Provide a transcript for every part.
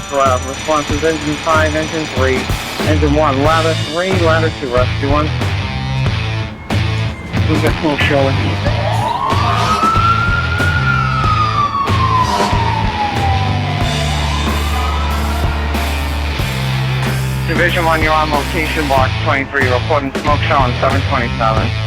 Responses engine 5, engine 3, engine 1, ladder 3, ladder 2, rescue 1. We've got full showing. Division 1, you're on location, box 23, reporting smoke show on 727.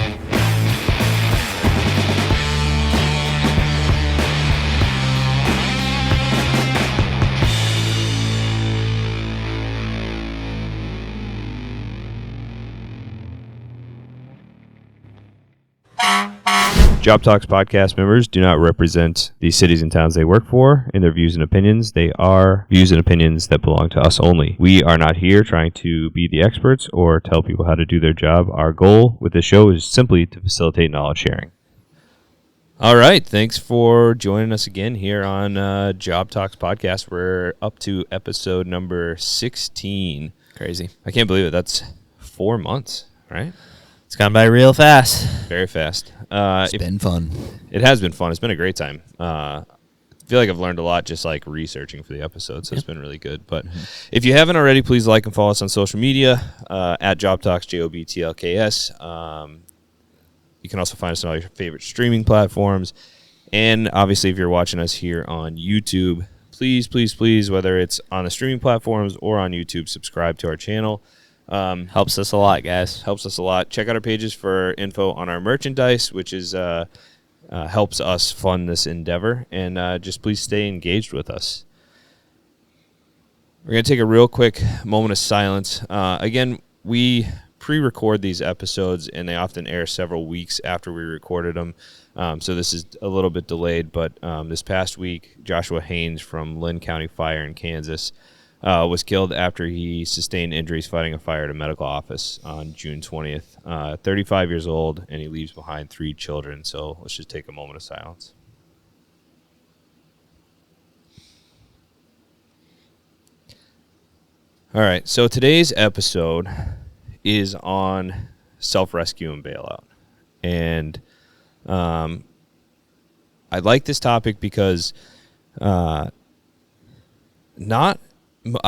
JobTlks Podcast members do not represent the cities and towns they work for in their views and opinions. They are views and opinions that belong to us only. We are not here trying to be the experts or tell people how to do their job. Our goal with this show is simply to facilitate knowledge sharing. All right. Thanks for joining us again here on JobTlks Podcast. We're up to episode number 16. Crazy. I can't believe it. That's 4 months, right? It's gone by real fast. Very fast. It's been fun. It has been fun. It's been a great time. I feel like I've learned a lot just like researching for the episode, so It's been really good. But if you haven't already, please like and follow us on social media at JobTlks, JobTlks. You can also find us on all your favorite streaming platforms. And obviously, if you're watching us here on YouTube, please, whether it's on the streaming platforms or on YouTube, subscribe to our channel. Helps us a lot, guys. Helps us a lot. Check out our pages for info on our merchandise, which is helps us fund this endeavor. And just please stay engaged with us. We're going to take a real quick moment of silence. Again, we pre-record these episodes, and they often air several weeks after we recorded them. So this is a little bit delayed, but this past week, Joshua Haynes from Linn County Fire in Kansas was killed after he sustained injuries fighting a fire at a medical office on June 20th. 35 years old, and he leaves behind 3 children. So let's just take a moment of silence. All right, so today's episode is on self-rescue and bailout. And I like this topic because I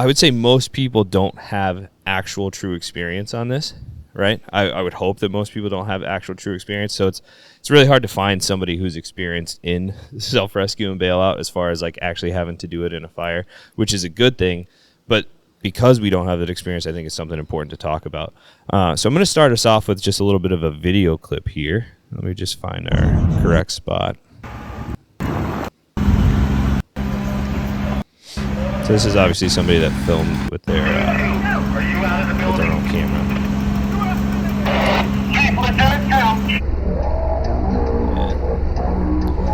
would say most people don't have actual true experience on this, right? I would hope that most people don't have actual true experience. So it's really hard to find somebody who's experienced in self-rescue and bailout as far as like actually having to do it in a fire, which is a good thing. But because we don't have that experience, I think it's something important to talk about. So I'm going to start us off with just a little bit of a video clip here. Let me just find our correct spot. So this is obviously somebody that filmed with their own camera. Yeah.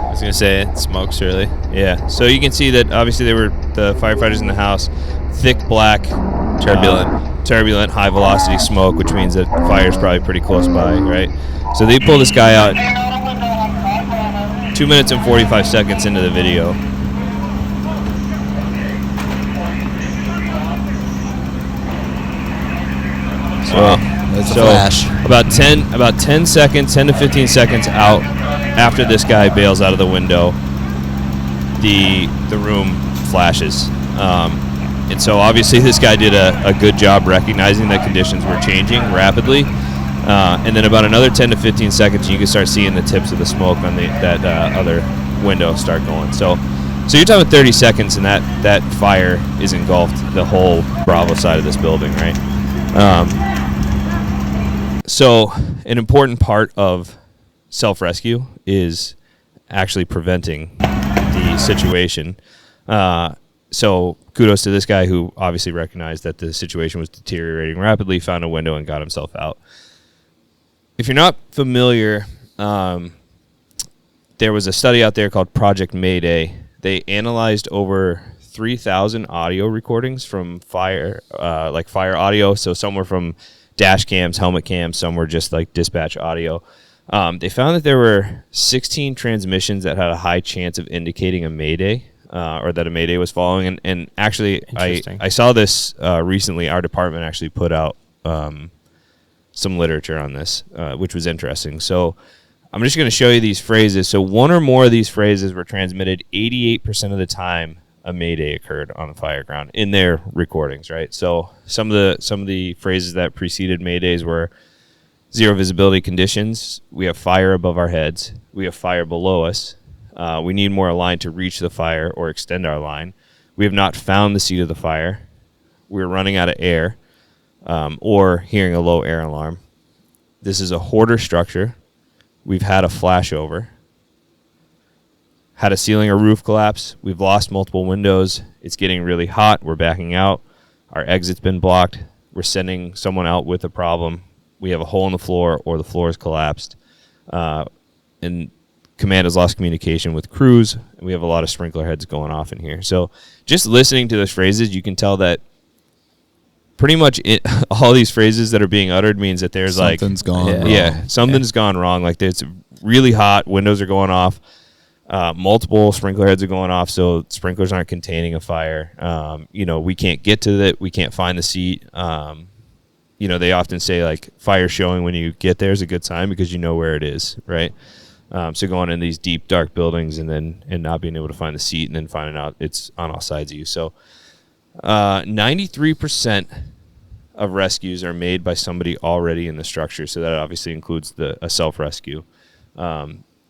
I was going to say, it smokes really. Yeah, so you can see that obviously they were the firefighters in the house. Thick black, turbulent, high velocity smoke, which means that the fire's probably pretty close by, right? So they pull this guy out 2 minutes and 45 seconds into the video. That's a flash. About 10 to 15 seconds out after this guy bails out of the window, the room flashes. And so obviously this guy did a good job recognizing that conditions were changing rapidly. And then about another 10 to 15 seconds, you can start seeing the tips of the smoke on that other window start going. So you're talking 30 seconds, and that fire is engulfed the whole Bravo side of this building, right? So an important part of self-rescue is actually preventing the situation. So kudos to this guy who obviously recognized that the situation was deteriorating rapidly, found a window, and got himself out. If you're not familiar, there was a study out there called Project MAYDAY. They analyzed over 3,000 audio recordings from fire audio. So some were from dash cams, helmet cams, some were just like dispatch audio. They found that there were 16 transmissions that had a high chance of indicating a mayday, or that a mayday was following. And actually, I saw this recently. Our department actually put out some literature on this, which was interesting. So I'm just going to show you these phrases. So one or more of these phrases were transmitted 88% of the time a Mayday occurred on the fire ground in their recordings, right? So some of the phrases that preceded Maydays were zero visibility conditions. We have fire above our heads. We have fire below us. We need more line to reach the fire or extend our line. We have not found the seat of the fire. We're running out of air, or hearing a low air alarm. This is a hoarder structure. We've had a flashover. Had a ceiling or roof collapse. We've lost multiple windows. It's getting really hot. We're backing out. Our exit's been blocked. We're sending someone out with a problem. We have a hole in the floor, or the floor is collapsed. And command has lost communication with crews. And we have a lot of sprinkler heads going off in here. So just listening to those phrases, you can tell that pretty much all these phrases that are being uttered means that there's something's gone wrong. Yeah, something's gone wrong. Like it's really hot. Windows are going off. Multiple sprinkler heads are going off, so sprinklers aren't containing a fire. We can't get to it. We can't find the seat. They often say like fire showing when you get there is a good sign because you know where it is, right? So going in these deep, dark buildings and not being able to find the seat and then finding out it's on all sides of you. So 93% of rescues are made by somebody already in the structure. So that obviously includes a self-rescue.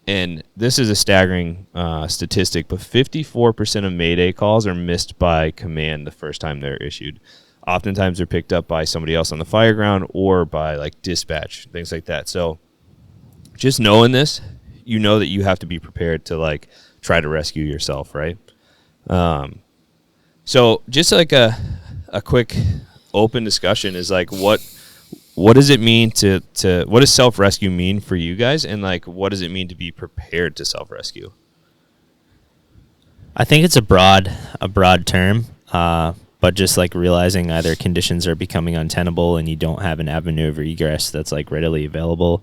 And this is a staggering statistic, but 54% of Mayday calls are missed by command the first time they're issued. Oftentimes they're picked up by somebody else on the fire ground or by like dispatch, things like that. So just knowing this, you know that you have to be prepared to like try to rescue yourself, right? So just like a quick open discussion is like what does it mean to what does self-rescue mean for you guys, and like what does it mean to be prepared to self-rescue? I think it's a broad term, but just like realizing either conditions are becoming untenable and you don't have an avenue of egress that's like readily available,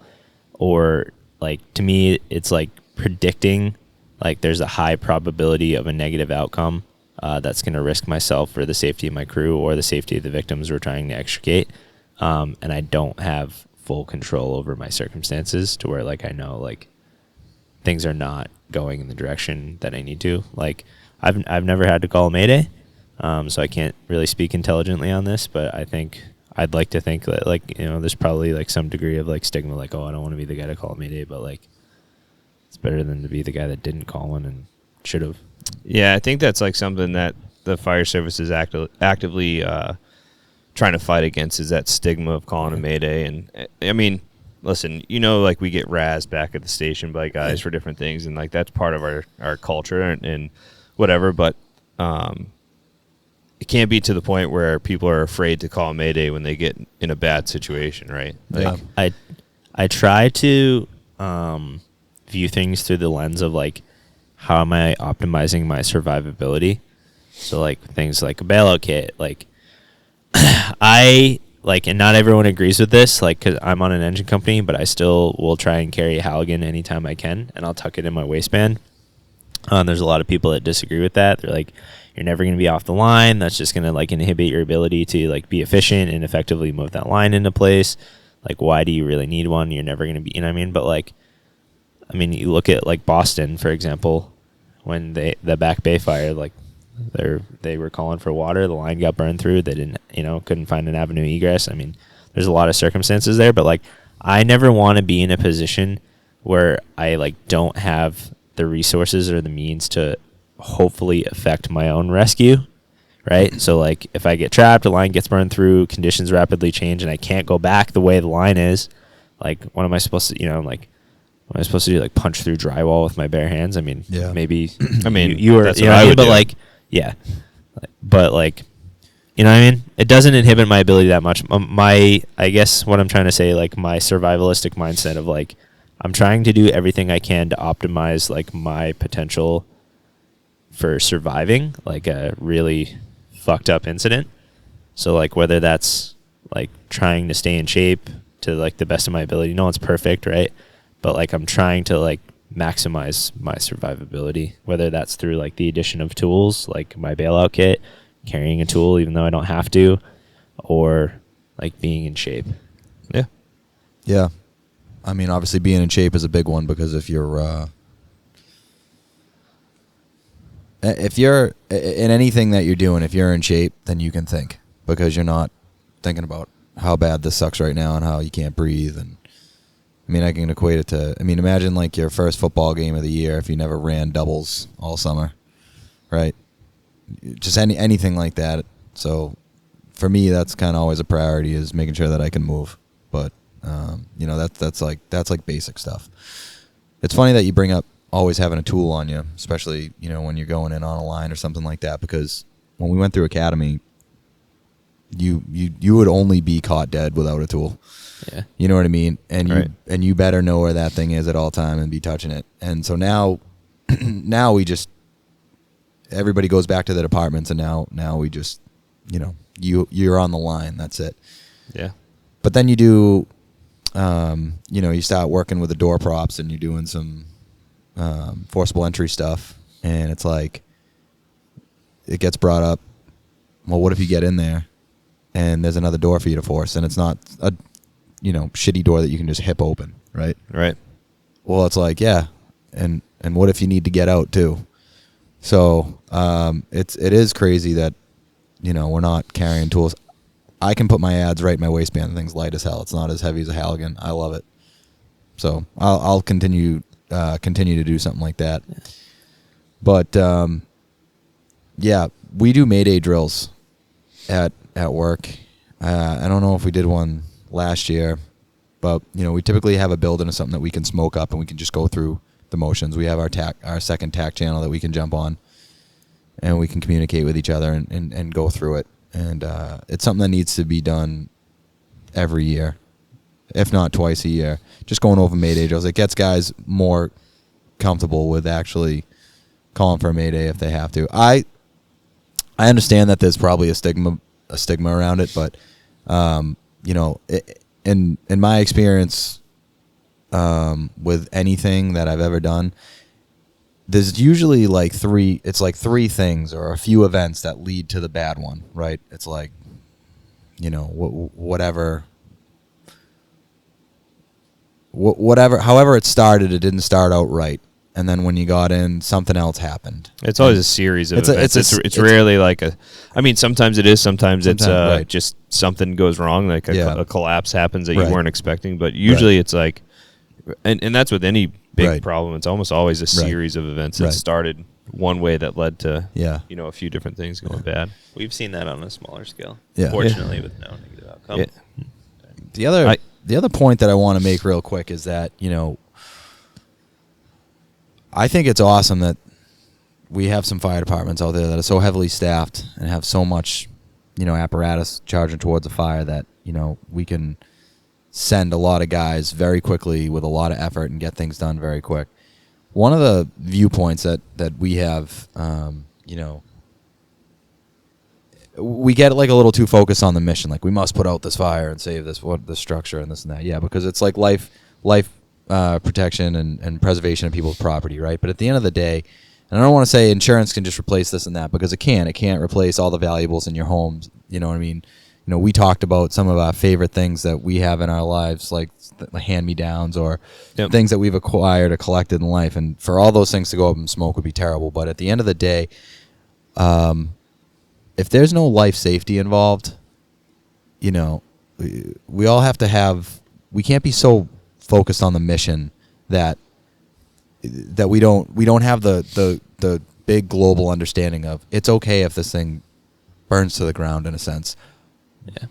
or like to me it's like predicting like there's a high probability of a negative outcome that's going to risk myself for the safety of my crew or the safety of the victims we're trying to extricate. And I don't have full control over my circumstances to where like I know like things are not going in the direction that I need to. Like I've never had to call a Mayday, so I can't really speak intelligently on this, but I think I'd like to think that like, there's probably like some degree of like stigma, like, oh, I don't want to be the guy to call a Mayday, but like it's better than to be the guy that didn't call one and should have. Yeah, I think that's like something that the fire service is actively trying to fight against, is that stigma of calling a Mayday. And I mean, listen, like we get razzed back at the station by guys for different things, and like that's part of our culture and whatever, but it can't be to the point where people are afraid to call a Mayday when they get in a bad situation, right? Like, I try to view things through the lens of like, how am I optimizing my survivability? So like things like a bailout kit, like I like, and not everyone agrees with this, like, cause I'm on an engine company, but I still will try and carry a Halligan anytime I can, and I'll tuck it in my waistband. There's a lot of people that disagree with that. They're like, you're never going to be off the line. That's just going to like inhibit your ability to like be efficient and effectively move that line into place. Like, why do you really need one? You're never going to be, you know what I mean? But like, I mean, you look at like Boston, for example, when the Back Bay fire, like they were calling for water, the line got burned through. They didn't, couldn't find an avenue egress. I mean, there's a lot of circumstances there, but like, I never want to be in a position where I like don't have the resources or the means to hopefully affect my own rescue, right? So like, if I get trapped, the line gets burned through, conditions rapidly change, and I can't go back the way the line is, like, what am I supposed to, like, what am I supposed to do? Like punch through drywall with my bare hands? I mean, maybe. I mean, you were, you know what I mean? But like, yeah, but like, you know what I mean? It doesn't inhibit my ability that much. I guess what I'm trying to say, like my survivalistic mindset of like, I'm trying to do everything I can to optimize like my potential for surviving like a really fucked up incident. So like whether that's like trying to stay in shape to like the best of my ability. No one's perfect, right? But like I'm trying to like maximize my survivability, whether that's through like the addition of tools like my bailout kit, carrying a tool even though I don't have to, or like being in shape. Yeah. I mean, obviously being in shape is a big one, because if you're if you're in anything that you're doing, if you're in shape, then you can think, because you're not thinking about how bad this sucks right now and how you can't breathe. And I mean, I can equate it to, I mean, imagine like your first football game of the year if you never ran doubles all summer, right? Just anything like that. So for me, that's kind of always a priority, is making sure that I can move. But you know, that's like basic stuff. It's funny that you bring up always having a tool on you, especially, you know, when you're going in on a line or something like that, because when we went through academy, you would only be caught dead without a tool. Yeah. You know what I mean? And Right. you better know where that thing is at all time and be touching it. And so now we just, everybody goes back to the departments, and now we just, you know, you're on the line. That's it. Yeah. But then you do, you know, you start working with the door props, and you're doing some forcible entry stuff, and it's like, it gets brought up, well, what if you get in there and there's another door for you to force, and it's not a, you know, shitty door that you can just hip open, right? Right. Well, it's like, yeah, and what if you need to get out too? So it is crazy that, you know, we're not carrying tools. I can put my ads right in my waistband. The thing's light as hell. It's not as heavy as a Halligan. I love it. So I'll continue to do something like that. But yeah, we do Mayday drills at work. I don't know if we did one last year, but you know, we typically have a building or something that we can smoke up, and we can just go through the motions. We have our second TAC channel that we can jump on, and we can communicate with each other and go through it. And it's something that needs to be done every year, if not twice a year. Just going over Mayday drills. It gets guys more comfortable with actually calling for a Mayday if they have to. I understand that there's probably a stigma around it, but you know, in my experience with anything that I've ever done, there's usually like three things or a few events that lead to the bad one, right? It's like, you know, whatever, however it started, it didn't start out right. And then when you got in, something else happened. It's always a series of events. It's rarely like a, I mean, sometimes it is, sometimes it's right. just something goes wrong, like a collapse happens that you Right. weren't expecting. But usually it's like, and that's with any big Right. problem. It's almost always a Right. series of events that Right. started one way that led to, Yeah. you know, a few different things going bad. We've seen that on a smaller scale. Yeah. Fortunately, with no negative outcome. Yeah. The other point that I want to make real quick is that, you know, I think it's awesome that we have some fire departments out there that are so heavily staffed and have so much, you know, apparatus charging towards a fire that, you know, we can send a lot of guys very quickly with a lot of effort and get things done very quick. One of the viewpoints that we have, you know, we get like a little too focused on the mission. Like, we must put out this fire and save this structure and this and that. Yeah, because it's like life protection and preservation of people's property, right? But at the end of the day, and I don't want to say insurance can just replace this and that, because it can't replace all the valuables in your homes. You know what I mean? You know, we talked about some of our favorite things that we have in our lives, like the hand-me-downs or things that we've acquired or collected in life. And for all those things to go up in smoke would be terrible. But at the end of the day, if there's no life safety involved, you know, we all have to have, we can't be so focused on the mission that we don't have the big global understanding of, it's okay if this thing burns to the ground, in a sense. Yeah.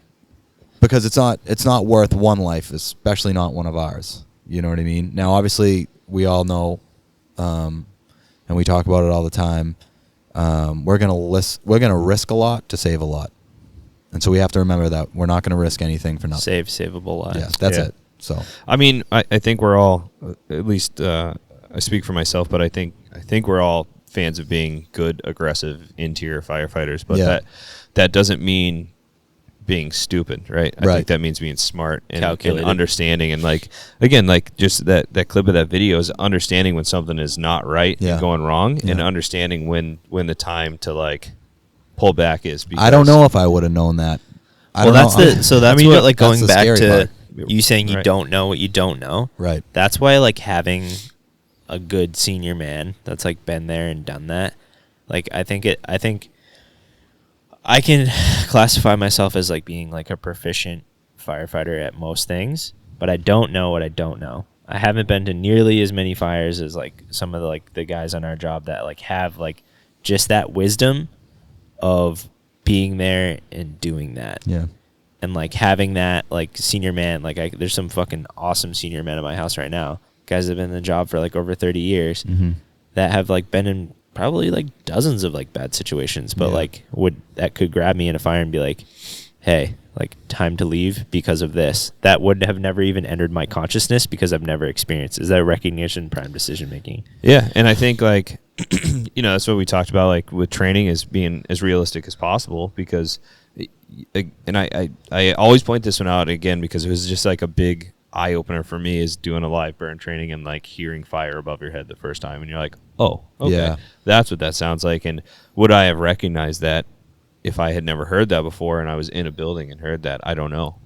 Because it's not worth one life, especially not one of ours. You know what I mean? Now, obviously, we all know, and we talk about it all the time. We're gonna risk a lot to save a lot, and so we have to remember that we're not gonna risk anything for nothing. Savable lives. Yeah, that's it. So I mean, I think we're all, at least I speak for myself, but I think we're all fans of being good, aggressive, interior firefighters. But that doesn't mean being stupid, right? I think that means being smart and understanding, and like, again, like just that clip of that video is understanding when something is not right and going wrong, and understanding when the time to like pull back is. I don't know if I would have known that. That's what, like, going back to part. You saying you don't know what you don't know. Right. That's why, like, having a good senior man that's like been there and done that, Like I think I can classify myself as like being like a proficient firefighter at most things, but I don't know what I don't know. I haven't been to nearly as many fires as like some of the, like the guys on our job that like have like just that wisdom of being there and doing that. Yeah. And like having that like senior man, like there's some fucking awesome senior men at my house right now. Guys that have been in the job for like over 30 years that have like been in probably like dozens of like bad situations, but like that could grab me in a fire and be like, hey, like time to leave because of this. That would have never even entered my consciousness because I've never experienced. Is that recognition, prime decision making? Yeah. And I think like, that's what we talked about, like with training, is being as realistic as possible, because, and I always point this one out again, because it was just like a big eye opener for me, is doing a live burn training and like hearing fire above your head the first time. And you're like, oh, okay, that's what that sounds like. And would I have recognized that if I had never heard that before and I was in a building and heard that? I don't know.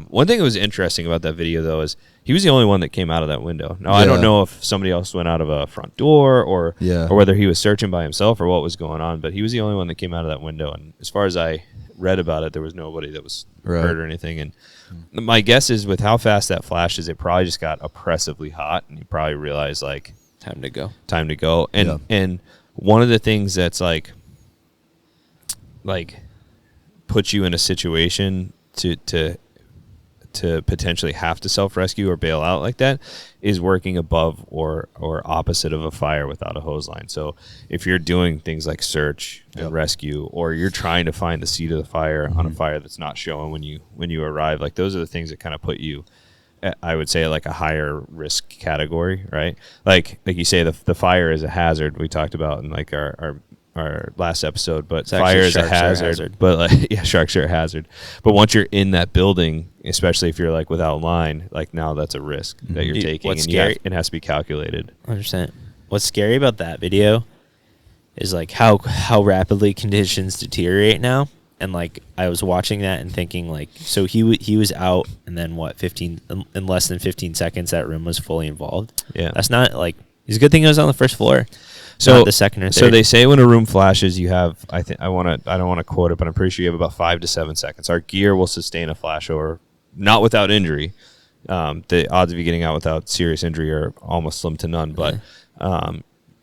One thing that was interesting about that video, though, is he was the only one that came out of that window. Now, I don't know if somebody else went out of a front door or whether he was searching by himself or what was going on, but he was the only one that came out of that window. And as far as I read about it, there was nobody that was hurt or anything. And my guess is, with how fast that flashes, it probably just got oppressively hot, and he probably realized, like, time to go. And one of the things that's like puts you in a situation to potentially have to self-rescue or bail out like that is working above or opposite of a fire without a hose line. So if you're doing things like search and rescue, or you're trying to find the seat of the fire on a fire that's not showing when you arrive, like those are the things that kind of put you, I would say, like a higher risk category, right? Like you say, the fire is a hazard. We talked about in like our last episode, but fire is a hazard. But like, sharks are a hazard. But once you're in that building, especially if you're like without line, like now that's a risk that you're taking, and it has to be calculated. 100%. What's scary about that video is like how rapidly conditions deteriorate now. And like I was watching that and thinking, like, so he was out, and then in less than 15 seconds that room was fully involved. Yeah, that's not like, it's a good thing it was on the first floor. So not the second or third. So they say when a room flashes, you have, I don't want to quote it, but I'm pretty sure you have about 5 to 7 seconds. Our gear will sustain a flash over, not without injury. The odds of you getting out without serious injury are almost slim to none. But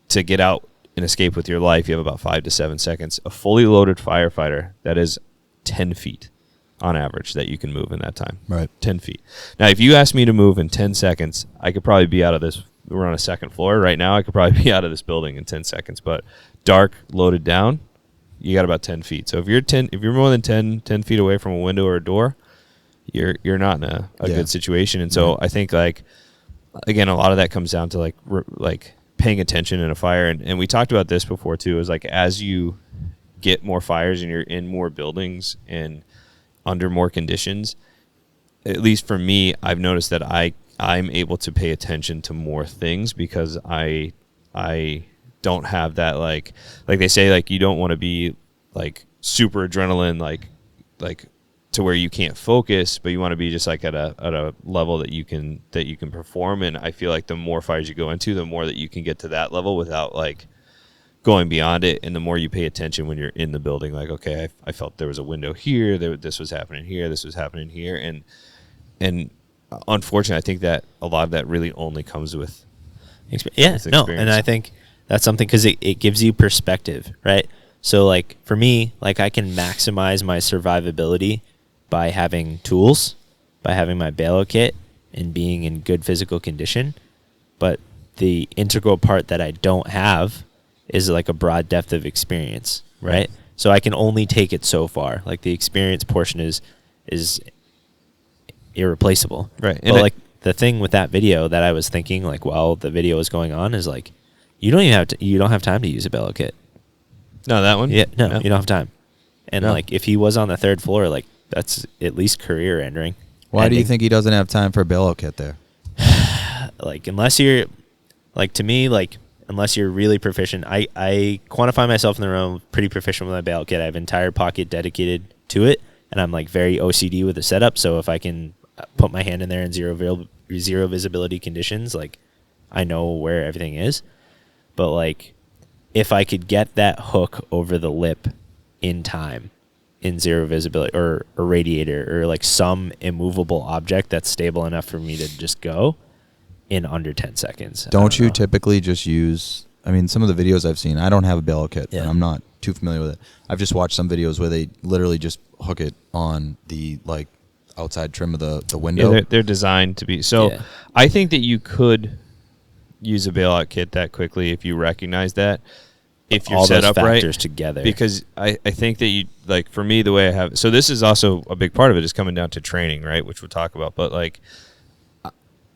to get out and escape with your life, you have about 5 to 7 seconds. A fully loaded firefighter, that is 10 feet on average that you can move in that time. Right. 10 feet. Now, if you asked me to move in 10 seconds, I could probably be out of this. We're on a second floor right now. I could probably be out of this building in 10 seconds. But dark, loaded down, you got about 10 feet. So if you're more than 10 feet away from a window or a door, you're not in a good situation. And so I think, like, again, a lot of that comes down to like paying attention in a fire. And we talked about this before too, is like, as you get more fires and you're in more buildings and under more conditions, at least for me, I've noticed that I'm able to pay attention to more things, because I don't have that, like they say, like, you don't want to be like super adrenaline, like to where you can't focus, but you want to be just like at a level that you can perform. And I feel like the more fires you go into, the more that you can get to that level without like going beyond it. And the more you pay attention when you're in the building, like, okay, I felt there was a window here, this was happening here, this was happening here. And unfortunately, I think that a lot of that really only comes with experience. And I think that's something, because it gives you perspective, right? So like for me, like I can maximize my survivability by having tools, by having my bailout kit, and being in good physical condition. But the integral part that I don't have is like a broad depth of experience, right? So I can only take it so far. Like the experience portion is irreplaceable, right? And like the thing with that video that I was thinking, like, while the video was going on, is like, you don't have time to use a bailout kit. No, that one. Yeah, no, you don't have time. And like, if he was on the third floor, like, that's at least career ending. Why do you think he doesn't have time for a bailout kit there? Like, unless you're, like, to me, like, unless you're really proficient, I quantify myself in the room pretty proficient with my bailout kit. I have an entire pocket dedicated to it, and I'm like very OCD with the setup. So if I can put my hand in there in zero visibility conditions, like, I know where everything is. But like, if I could get that hook over the lip in time, in zero visibility, or a radiator, or like some immovable object that's stable enough for me to just go in under 10 seconds. Don't you typically just use, I mean, some of the videos I've seen, I don't have a bailout kit, and I'm not too familiar with it. I've just watched some videos where they literally just hook it on the like outside trim of the window. Yeah, they're designed to be. So I think that you could use a bailout kit that quickly if you recognize that. If you're all set those up right factors together, because I think that you, like, for me, the way I have, so this is also a big part of it is coming down to training, right, which we'll talk about, but like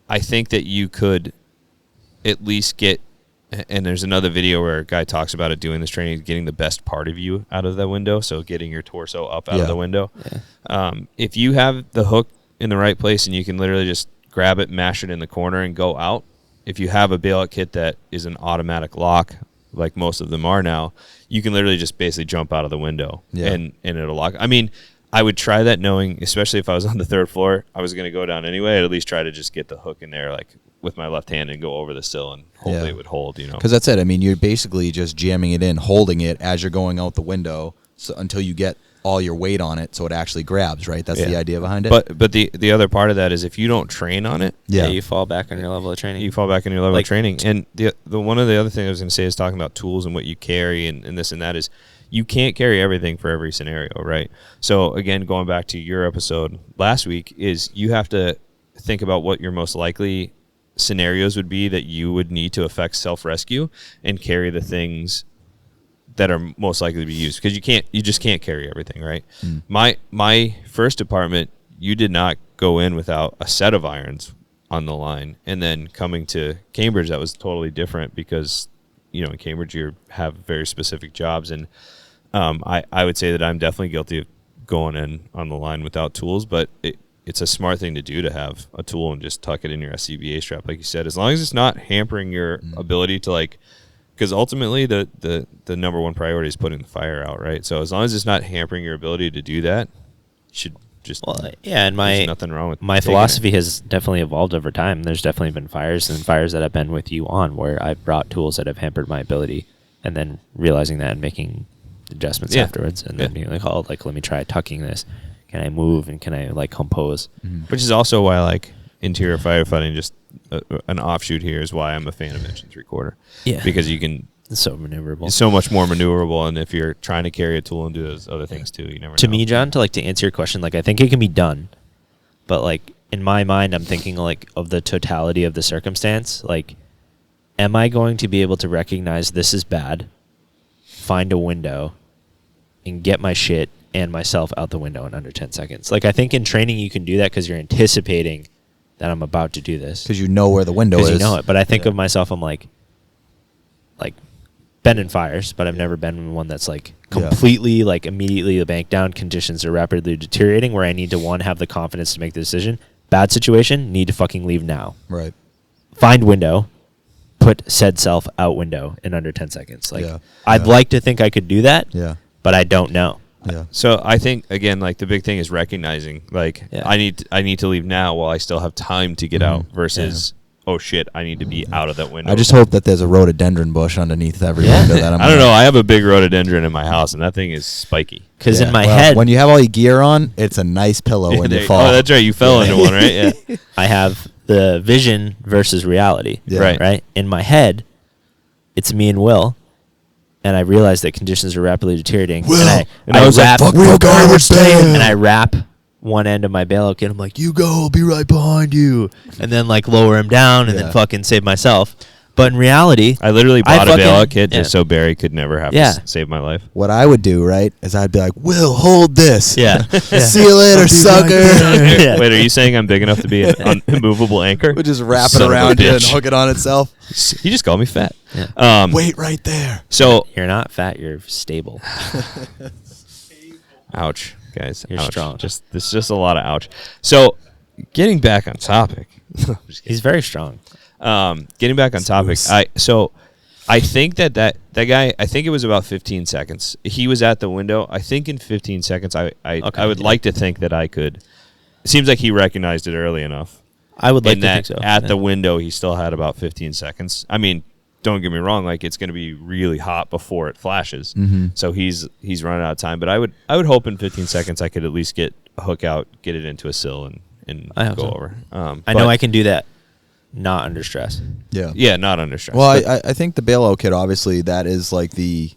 I think that you could at least get, and there's another video where a guy talks about it, doing this training, getting the best part of you out of the window, so getting your torso up out of the window. If you have the hook in the right place and you can literally just grab it, mash it in the corner and go out, if you have a bailout kit that is an automatic lock, like most of them are now, you can literally just basically jump out of the window and it'll lock. I mean, I would try that knowing, especially if I was on the third floor, I was going to go down anyway. I'd at least try to just get the hook in there, like with my left hand, and go over the sill, and hopefully it would hold, you know. Because that's it. I mean, you're basically just jamming it in, holding it as you're going out the window, so until you get all your weight on it, so it actually grabs. Right? That's the idea behind it. But the other part of that is if you don't train on it, you fall back on your level of training. You fall back on your level of training. And the one of the other things I was going to say is talking about tools and what you carry and this and that is, you can't carry everything for every scenario, right? So again, going back to your episode last week, is you have to think about what your most likely scenarios would be that you would need to affect self-rescue, and carry the things that are most likely to be used, because you just can't carry everything, right? My first department, you did not go in without a set of irons on the line, and then coming to Cambridge, that was totally different, because you know, in Cambridge you have very specific jobs, and I would say that I'm definitely guilty of going in on the line without tools, but it's a smart thing to do, to have a tool and just tuck it in your SCBA strap, like you said, as long as it's not hampering your ability to, like, because ultimately the number one priority is putting the fire out, right? So as long as it's not hampering your ability to do that, you should just, and there's nothing wrong with my philosophy has definitely evolved over time. There's definitely been fires that I've been with you on where I've brought tools that have hampered my ability, and then realizing that and making adjustments afterwards, and then being like, oh, like, let me try tucking this. Can I move, and can I like compose? Which is also why, like, interior firefighting, just an offshoot here, is why I'm a fan of inch and 3/4. Yeah, because you can. It's so maneuverable. It's so much more maneuverable, and if you're trying to carry a tool and do those other things too, you never know. To me, John, to answer your question, like, I think it can be done, but like in my mind, I'm thinking like of the totality of the circumstance. Like, am I going to be able to recognize this is bad, find a window, and get my shit and myself out the window in under 10 seconds? Like, I think in training you can do that because you're anticipating that I'm about to do this. Because you know where the window is. You know it. But I think of myself, I'm like been in fires, but I've never been in one that's like completely like immediately the bank down, conditions are rapidly deteriorating, where I need to, one, have the confidence to make the decision. Bad situation, need to fucking leave now. Right. Find window, put said self out window in under 10 seconds. Like, I'd like to think I could do that, but I don't know. Yeah. So I think, again, like, the big thing is recognizing, like, I need to leave now while I still have time to get out, versus oh shit, I need to be out of that window. I just hope that there's a rhododendron bush underneath every window that I'm I don't know. I have a big rhododendron in my house, and that thing is spiky. Because in my head, when you have all your gear on, it's a nice pillow when you fall. Oh, that's right. You fell into one, right? Yeah. I have the vision versus reality. Yeah. Right. In my head, it's me and Will. And I realized that conditions are rapidly deteriorating. Will, and I was like, fuck Will, garbage band. And I wrap one end of my bailout kit. I'm like, you go, I'll be right behind you. And then like lower him down and then fucking save myself. But in reality, I literally bought a bailout kit just so Barry could never have to save my life. What I would do, right, is I'd be like, Will, hold this. Yeah. See you later, sucker. Right Wait, are you saying I'm big enough to be an immovable anchor? We'll just wrap it around you and hook it on itself. He just called me fat. Yeah. Wait right there. So you're not fat, you're stable. Ouch, guys. You're strong. There's just a lot of ouch. So getting back on topic. He's very strong. Getting back on topic, I think that guy, I think it was about 15 seconds. He was at the window. I think in 15 seconds, I would like to think that I could. It seems like he recognized it early enough. I would like to think so. At the window, he still had about 15 seconds. I mean, don't get me wrong, like it's going to be really hot before it flashes. So he's running out of time. But I would hope in 15 seconds I could at least get a hook out, get it into a sill, and go over. I know I can do that, not under stress. Yeah, not under stress. Well, I think the bailout kit, obviously, that is like the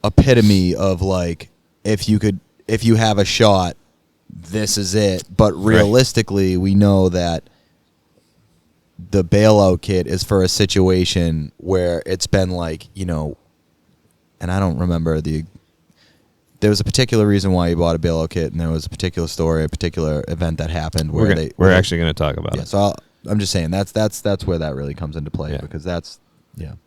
epitome of like if you have a shot, this is it. But realistically, we know that the bailout kit is for a situation where it's been like, you know, and I don't remember there was a particular reason why you bought a bailout kit, and there was a particular story, a particular event that happened where we're actually going to talk about it. So I'm just saying that's where that really comes into play because that's the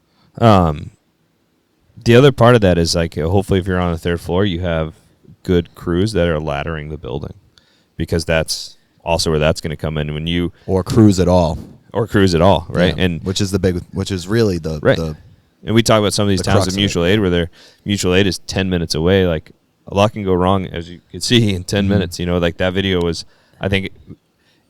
other part of that is like hopefully if you're on the third floor, you have good crews that are laddering the building, because that's also where that's going to come in when you or crews at all, right? Yeah. And which is really the and we talk about some of these towns of mutual aid where their mutual aid is 10 minutes away. Like a lot can go wrong, as you can see, in 10 minutes. You know, like that video was, I think,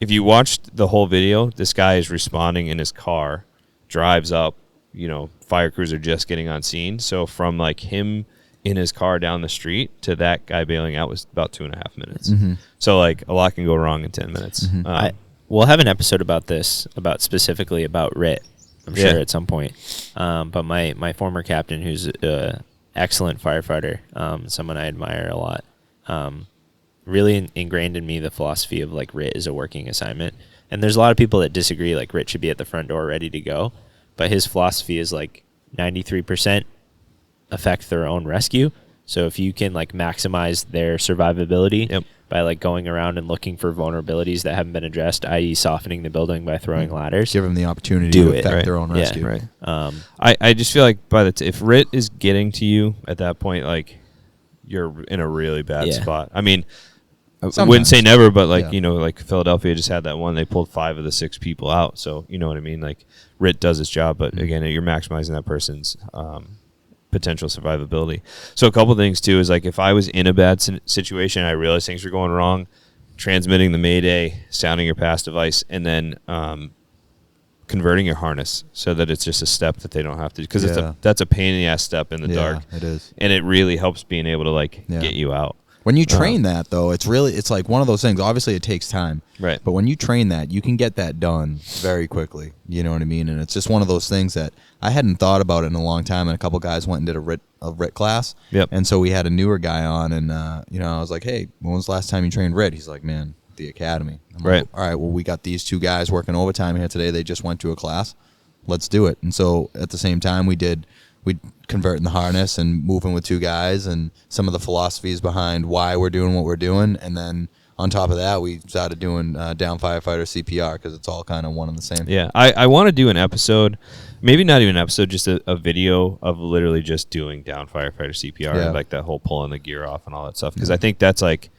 if you watched the whole video, this guy is responding in his car, drives up. You know, fire crews are just getting on scene. So from like him in his car down the street to that guy bailing out was about 2.5 minutes. So like a lot can go wrong in 10 minutes. We'll have an episode about this, specifically about RIT, I'm sure at some point. But my former captain, who's an excellent firefighter, someone I admire a lot, really ingrained in me the philosophy of like RIT is a working assignment. And there's a lot of people that disagree, like RIT should be at the front door ready to go. But his philosophy is like 93% affect their own rescue. So if you can like maximize their survivability by like going around and looking for vulnerabilities that haven't been addressed, i.e. softening the building by throwing ladders, give them the opportunity to affect their own rescue. I just feel like if RIT is getting to you at that point, like you're in a really bad spot. I mean, I wouldn't say never, but like, you know, like Philadelphia just had that one. They pulled 5 of the 6 people out. So, you know what I mean? Like RIT does its job, but again, you're maximizing that person's potential survivability. So a couple things too is like if I was in a bad situation, I realized things were going wrong, transmitting the Mayday, sounding your pass device, and then converting your harness so that it's just a step that they don't have to, because that's a pain in the ass step in the dark. It is. And it really helps being able to like get you out. When you train that, though, it's like one of those things. Obviously, it takes time. Right. But when you train that, you can get that done very quickly. You know what I mean? And it's just one of those things that I hadn't thought about it in a long time. And a couple guys went and did a RIT class. Yep. And so we had a newer guy on, and you know, I was like, "Hey, when was the last time you trained RIT?" He's like, "Man, the academy." I'm like, all right. Well, we got these 2 guys working overtime here today. They just went to a class. Let's do it. And so at the same time, we converting the harness and moving with 2 guys and some of the philosophies behind why we're doing what we're doing. And then on top of that, we started doing down firefighter CPR, because it's all kind of one and the same. Yeah, I want to do an episode, maybe not even an episode, just a video of literally just doing down firefighter CPR, like that whole pulling the gear off and all that stuff, because I think that's like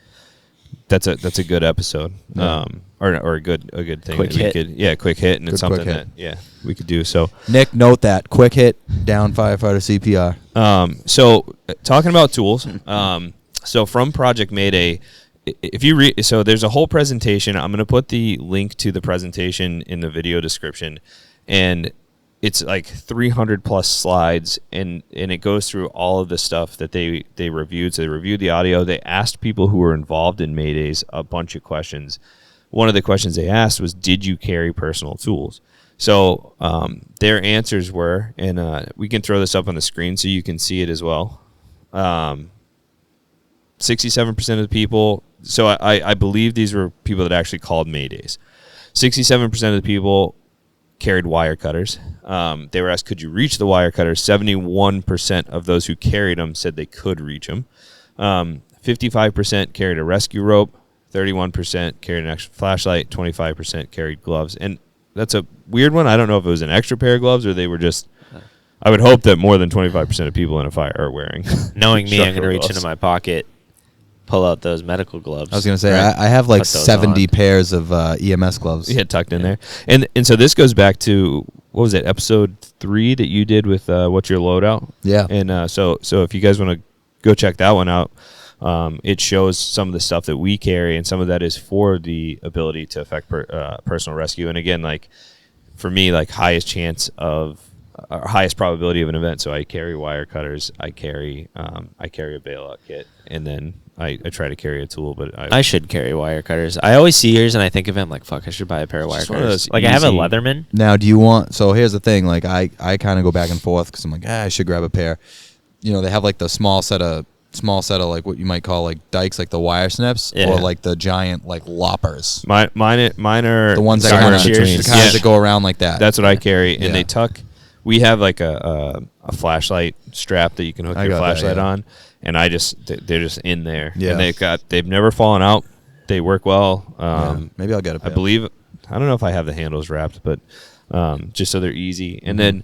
that's a good episode, or a good thing. Quick hit. Quick hit, and it's something that we could do. So Nick, note that quick hit down firefighter CPR. So talking about tools, so from Project MAYDAY, if you read, so there's a whole presentation. I'm going to put the link to the presentation in the video description, and it's like 300 plus slides, and it goes through all of the stuff that they reviewed. So they reviewed the audio. They asked people who were involved in Maydays a bunch of questions. One of the questions they asked was, did you carry personal tools? So their answers were, and we can throw this up on the screen so you can see it as well. 67% of the people, so I believe these were people that actually called Maydays. 67% of the people carried wire cutters. They were asked, could you reach the wire cutters? 71% of those who carried them said they could reach them. 55% carried a rescue rope. 31% carried an extra flashlight. 25% carried gloves. And that's a weird one. I don't know if it was an extra pair of gloves or they were just... I would hope that more than 25% of people in a fire are wearing. Knowing me, I'm going to reach into my pocket, pull out those medical gloves. I was going to say, I have like 70 pairs of EMS gloves. Yeah, tucked in there. And so this goes back to, what was it, episode 3 that you did with What's Your Loadout? Yeah. And so if you guys want to go check that one out, it shows some of the stuff that we carry, and some of that is for the ability to affect personal rescue. And again, like for me, like highest chance of highest probability of an event. So I carry wire cutters. I carry a bailout kit, and then I try to carry a tool. But I should carry wire cutters. I always see yours and I think of it. I'm like, fuck, I should buy a pair of wire just one of cutters. those Like I have a easy- Leatherman. Now, do you want? So here's the thing. Like I kind of go back and forth because I'm like, I should grab a pair. You know, they have like the small set of like what you might call like dikes, like the wire snips, Yeah. or like the giant like loppers. Mine are The ones that Sorry, kind of shears. that go around like that. That's what I carry, and Yeah. they tuck. We have like a flashlight strap that you can hook I your got that, flashlight yeah. on, and they're just in there. Yeah. And they've never fallen out. They work well. Yeah. Maybe I'll get a I pair. believe I don't know if I have the handles wrapped, but just so they're easy. And then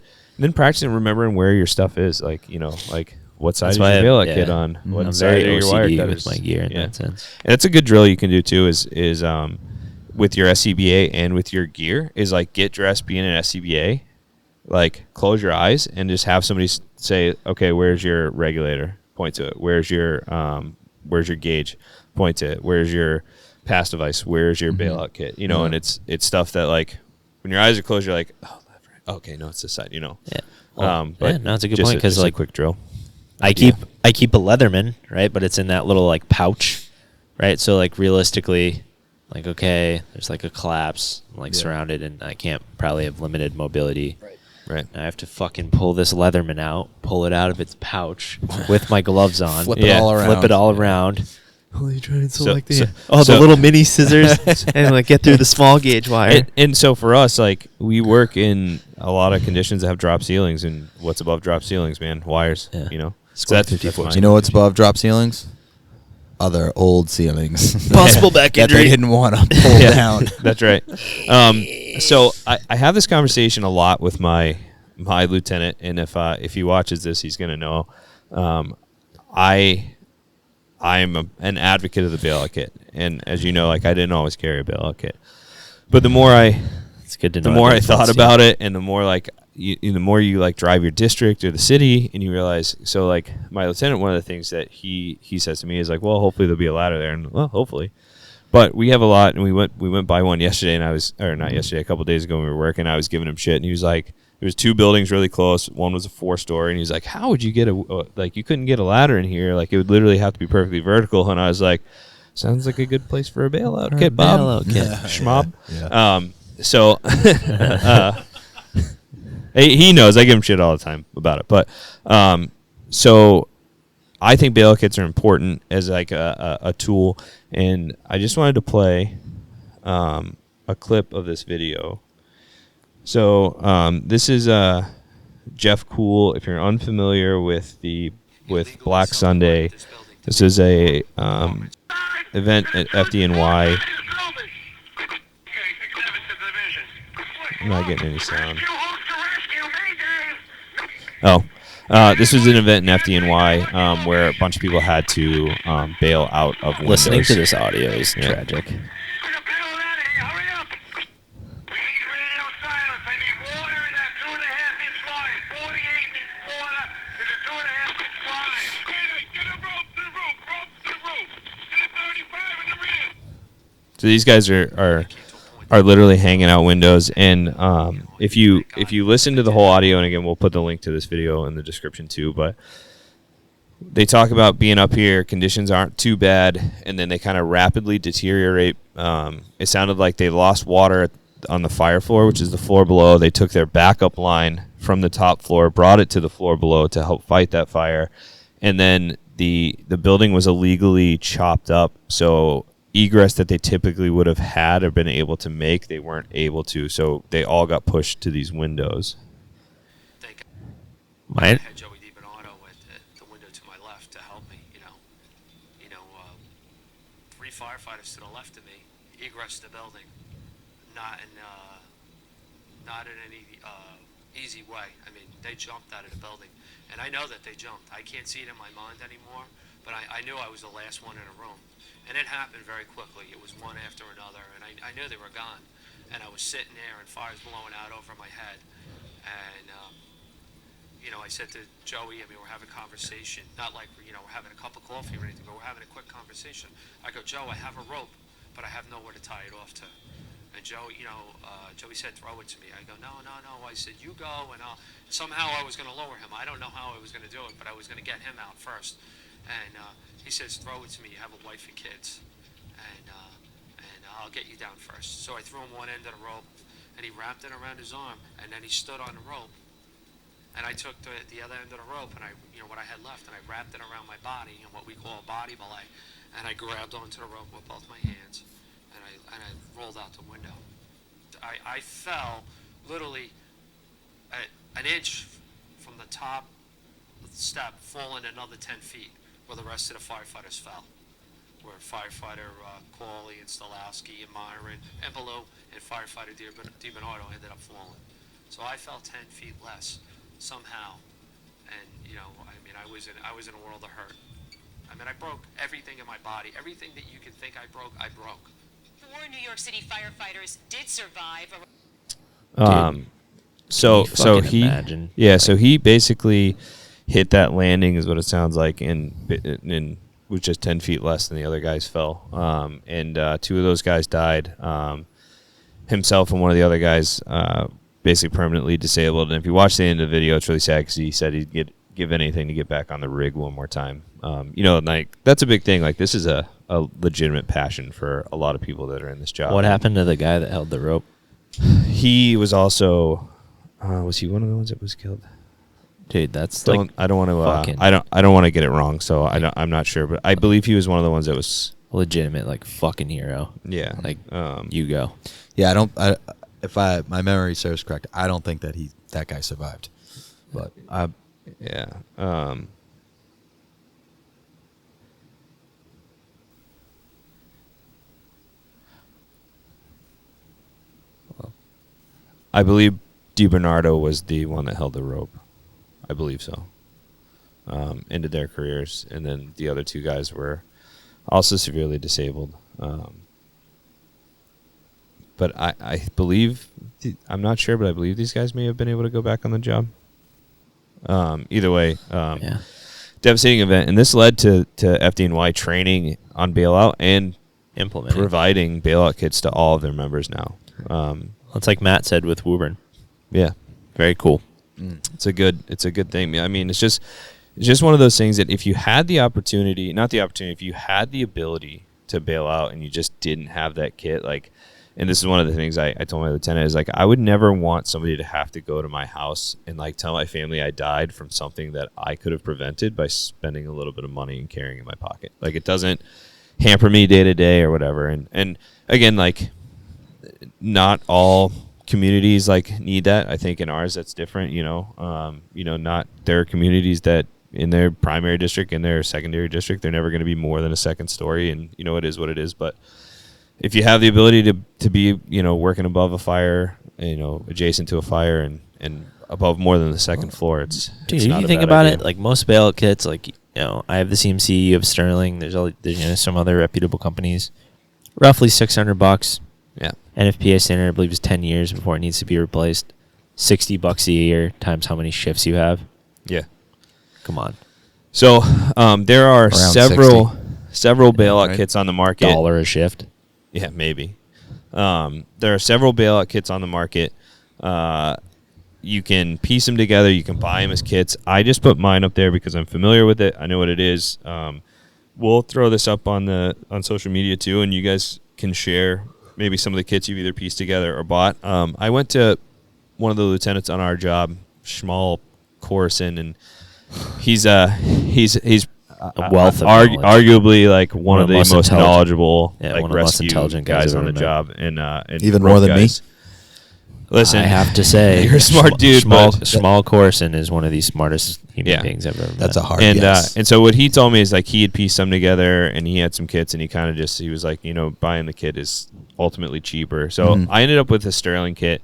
practicing remembering where your stuff is, like like what side That's is why your I- bailout kit yeah. on, what I'm side very are your wire OCD cutters. with my gear in Yeah. that sense. And that's a good drill you can do too. Is with your SCBA and with your gear is like get dressed being an SCBA, like close your eyes and just have somebody say, okay, where's your regulator? Point to it. Where's your gauge? Point to it. Where's your pass device? Where's your bailout kit? You know, Yeah. and it's stuff that like when your eyes are closed, you're like, oh, left, right. Okay, no, it's this side. You know. Yeah. But yeah, no, it's a good just point because just like a quick drill. I keep a Leatherman, right? But it's in that little like pouch, right? So like realistically, like okay, there's like a collapse, I'm like surrounded, and I can't probably have limited mobility. Right. And I have to fucking pull this Leatherman out, pull it out of its pouch with my gloves on, Flip it all around. flip it all around. Oh, you trying to select the the little mini scissors and like get through the small gauge wire. And so for us, like we work in a lot of conditions that have drop ceilings, and what's above drop ceilings, man? Wires. Yeah. You know. Square So that's mine. You know what's above drop ceilings? Other old ceilings. Possible back that injury. they didn't want to pull down. That's right. So I have this conversation a lot with my lieutenant, and if he watches this, he's gonna know. I'm an advocate of the bailout kit, and as you know, like I didn't always carry a bailout kit, but the more It's good to know. the more I that thought influence about it, and the more like the more you like drive your district or the city, and you realize. So like my lieutenant, one of the things that he says to me is like, well, hopefully there'll be a ladder there, and well, hopefully. But we have a lot, and we went by one yesterday, and not yesterday, a couple of days ago when we were working, I was giving him shit, and he was like, there was 2 buildings really close. One was a 4-story, and he's like, how would you get you couldn't get a ladder in here? Like it would literally have to be perfectly vertical. And I was like, sounds like a good place for a bailout kit, Bob. bailout kit. Schmob. Yeah. So he knows. I give him shit all the time about it. But so I think bailout kits are important as like a tool, and I just wanted to play a clip of this video. So this is Jeff Cool. If you're unfamiliar with Black Sunday, this is a event at FDNY. I'm not getting any sound. Oh, this was an event in FDNY where a bunch of people had to bail out of windows. Listening to this audio is Yeah. tragic. So these guys are literally hanging out windows, and if you listen to the whole audio, and again we'll put the link to this video in the description too, but they talk about being up here, conditions aren't too bad, and then they kind of rapidly deteriorate. It sounded like they lost water on the fire floor, which is the floor below. They took their backup line from the top floor, brought it to the floor below to help fight that fire, and then the building was illegally chopped up, so egress that they typically would have had or been able to make, they weren't able to, so they all got pushed to these windows. Mine? I had Joey DiBernardo at the window to my left to help me, 3 firefighters to the left of me egressed the building, not in any easy way. I mean, they jumped out of the building, and I know that they jumped. I can't see it in my mind anymore, but I knew I was the last one in a room. And it happened very quickly. It was one after another, and I knew they were gone. And I was sitting there, and fire's blowing out over my head. And, I said to Joey, we're having a conversation, not like, we're having a cup of coffee or anything, but we're having a quick conversation. I go, Joe, I have a rope, but I have nowhere to tie it off to. And Joey said, throw it to me. I go, no. I said, you go, and somehow I was going to lower him. I don't know how I was going to do it, but I was going to get him out first. And he says, throw it to me. You have a wife and kids, and I'll get you down first. So I threw him one end of the rope, and he wrapped it around his arm, and then he stood on the rope. And I took the other end of the rope, and what I had left, and I wrapped it around my body in what we call a body belay, and I grabbed onto the rope with both my hands, and I rolled out the window. I fell literally an inch from the top step, falling another 10 feet, where the rest of the firefighters fell. Where Firefighter Cawley and Stolowski and Myron and Below and Firefighter DiBernardo ended up falling. So I fell 10 feet less somehow, and I was in a world of hurt. I broke everything in my body. Everything that you can think I broke. 4 New York City firefighters did survive. So he imagine? Yeah, so he basically hit that landing is what it sounds like, and was just 10 feet less than the other guys fell. And 2 of those guys died. Himself and one of the other guys basically permanently disabled. And if you watch the end of the video, it's really sad because he said he'd give anything to get back on the rig one more time. Like that's a big thing. Like this is a legitimate passion for a lot of people that are in this job. What happened to the guy that held the rope? He was also was he one of the ones that was killed? Dude, that's I don't want to I don't want to get it wrong, so I'm not sure, but I believe he was one of the ones that was legitimate, like fucking hero. Yeah. Like you go. Yeah, if my memory serves correct, I don't think that guy survived. But yeah. I believe DiBernardo was the one that held the rope. I believe so. Ended their careers, and then the other 2 guys were also severely disabled. But I believe, I'm not sure, but I believe these guys may have been able to go back on the job. Either way, Yeah. Devastating event, and this led to FDNY training on bailout and Implementing. providing bailout kits to all of their members now. It's like Matt said with Woburn. Yeah, Very cool. it's a good thing. I mean, it's just one of those things that if you had the opportunity, if you had the ability to bail out and you just didn't have that kit, like, and this is one of the things I told my lieutenant is like, I would never want somebody to have to go to my house and like tell my family I died from something that I could have prevented by spending a little bit of money and carrying in my pocket. Like, it doesn't hamper me day to day or whatever. And again, like, not all communities like need that. I think in ours that's different. Not there are communities that in their primary district, in their secondary district, they're never going to be more than a second story, and it is what it is. But if you have the ability to be working above a fire, adjacent to a fire, and above more than the second floor, it's Dude, it's if not you a think bad about idea. it, like most bailout kits, like I have the CMC, you have Sterling. There's some other reputable companies. Roughly $600. Yeah. NFPA standard, I believe, is 10 years before it needs to be replaced. $60 a year times how many shifts you have. Yeah. Come on. So there are Around several bailout right? kits on the market. $1 a shift. Yeah, maybe. There are several bailout kits on the market. You can piece them together. You can buy them as kits. I just put mine up there because I'm familiar with it. I know what it is. We'll throw this up on social media too, and you guys can share maybe some of the kits you've either pieced together or bought. I went to one of the lieutenants on our job, Schmal Corson, and he's A wealth of knowledge. arguably like one of the most intelligent- knowledgeable Yeah, like one of the most rescue intelligent guys guys I've on the ever met. job, and Even rope more than me? guys. Listen, I have to say, you're a smart dude, but Schmal Corson is one of the smartest human beings I've ever met. That's a hard and yes. and so what he told me is like he had pieced them together and he had some kits and he kind of he was like, buying the kit is ultimately cheaper. So I ended up with a Sterling kit.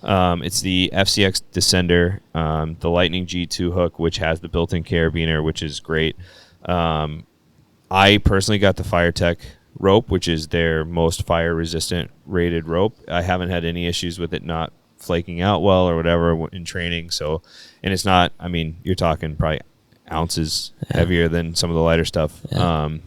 It's the FCX Descender, the Lightning G2 hook, which has the built-in carabiner, which is great. I personally got the FireTech rope, which is their most fire-resistant rated rope. I haven't had any issues with it not flaking out well or whatever in training. So, and it's not, I mean, you're talking probably ounces heavier than some of the lighter stuff. Yeah.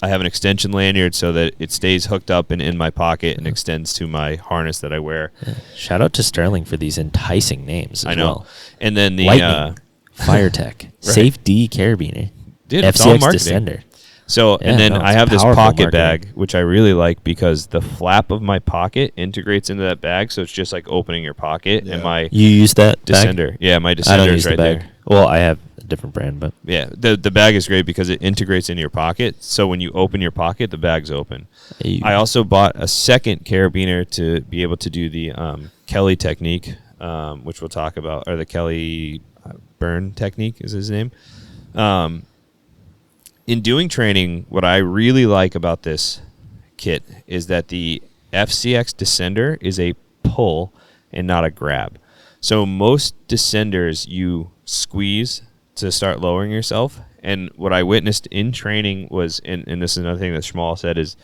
I have an extension lanyard so that it stays hooked up and in my pocket and extends to my harness that I wear. Yeah. Shout out to Sterling for these enticing names. I know. Well. And then the Lightning, Fire Tech, Safe D Carabiner, dude, it's all FCX marketing. Descender. So, Yeah, and then no, I it's have this powerful pocket marketing. bag, which I really like because the flap of my pocket integrates into that bag, so it's just like opening your pocket. Yeah. And my You use that bag? Descender, yeah, my I don't Descender use is right the bag. there. Well, I have a different brand, but Yeah, the bag is great because it integrates into your pocket. So when you open your pocket, the bag's open. I also bought a second carabiner to be able to do the Kelly technique, which we'll talk about, or the Kelly burn technique is his name. In doing training, what I really like about this kit is that the FCX Descender is a pull and not a grab. So most descenders you squeeze to start lowering yourself. And what I witnessed in training was, and this is another thing that Schmal said, is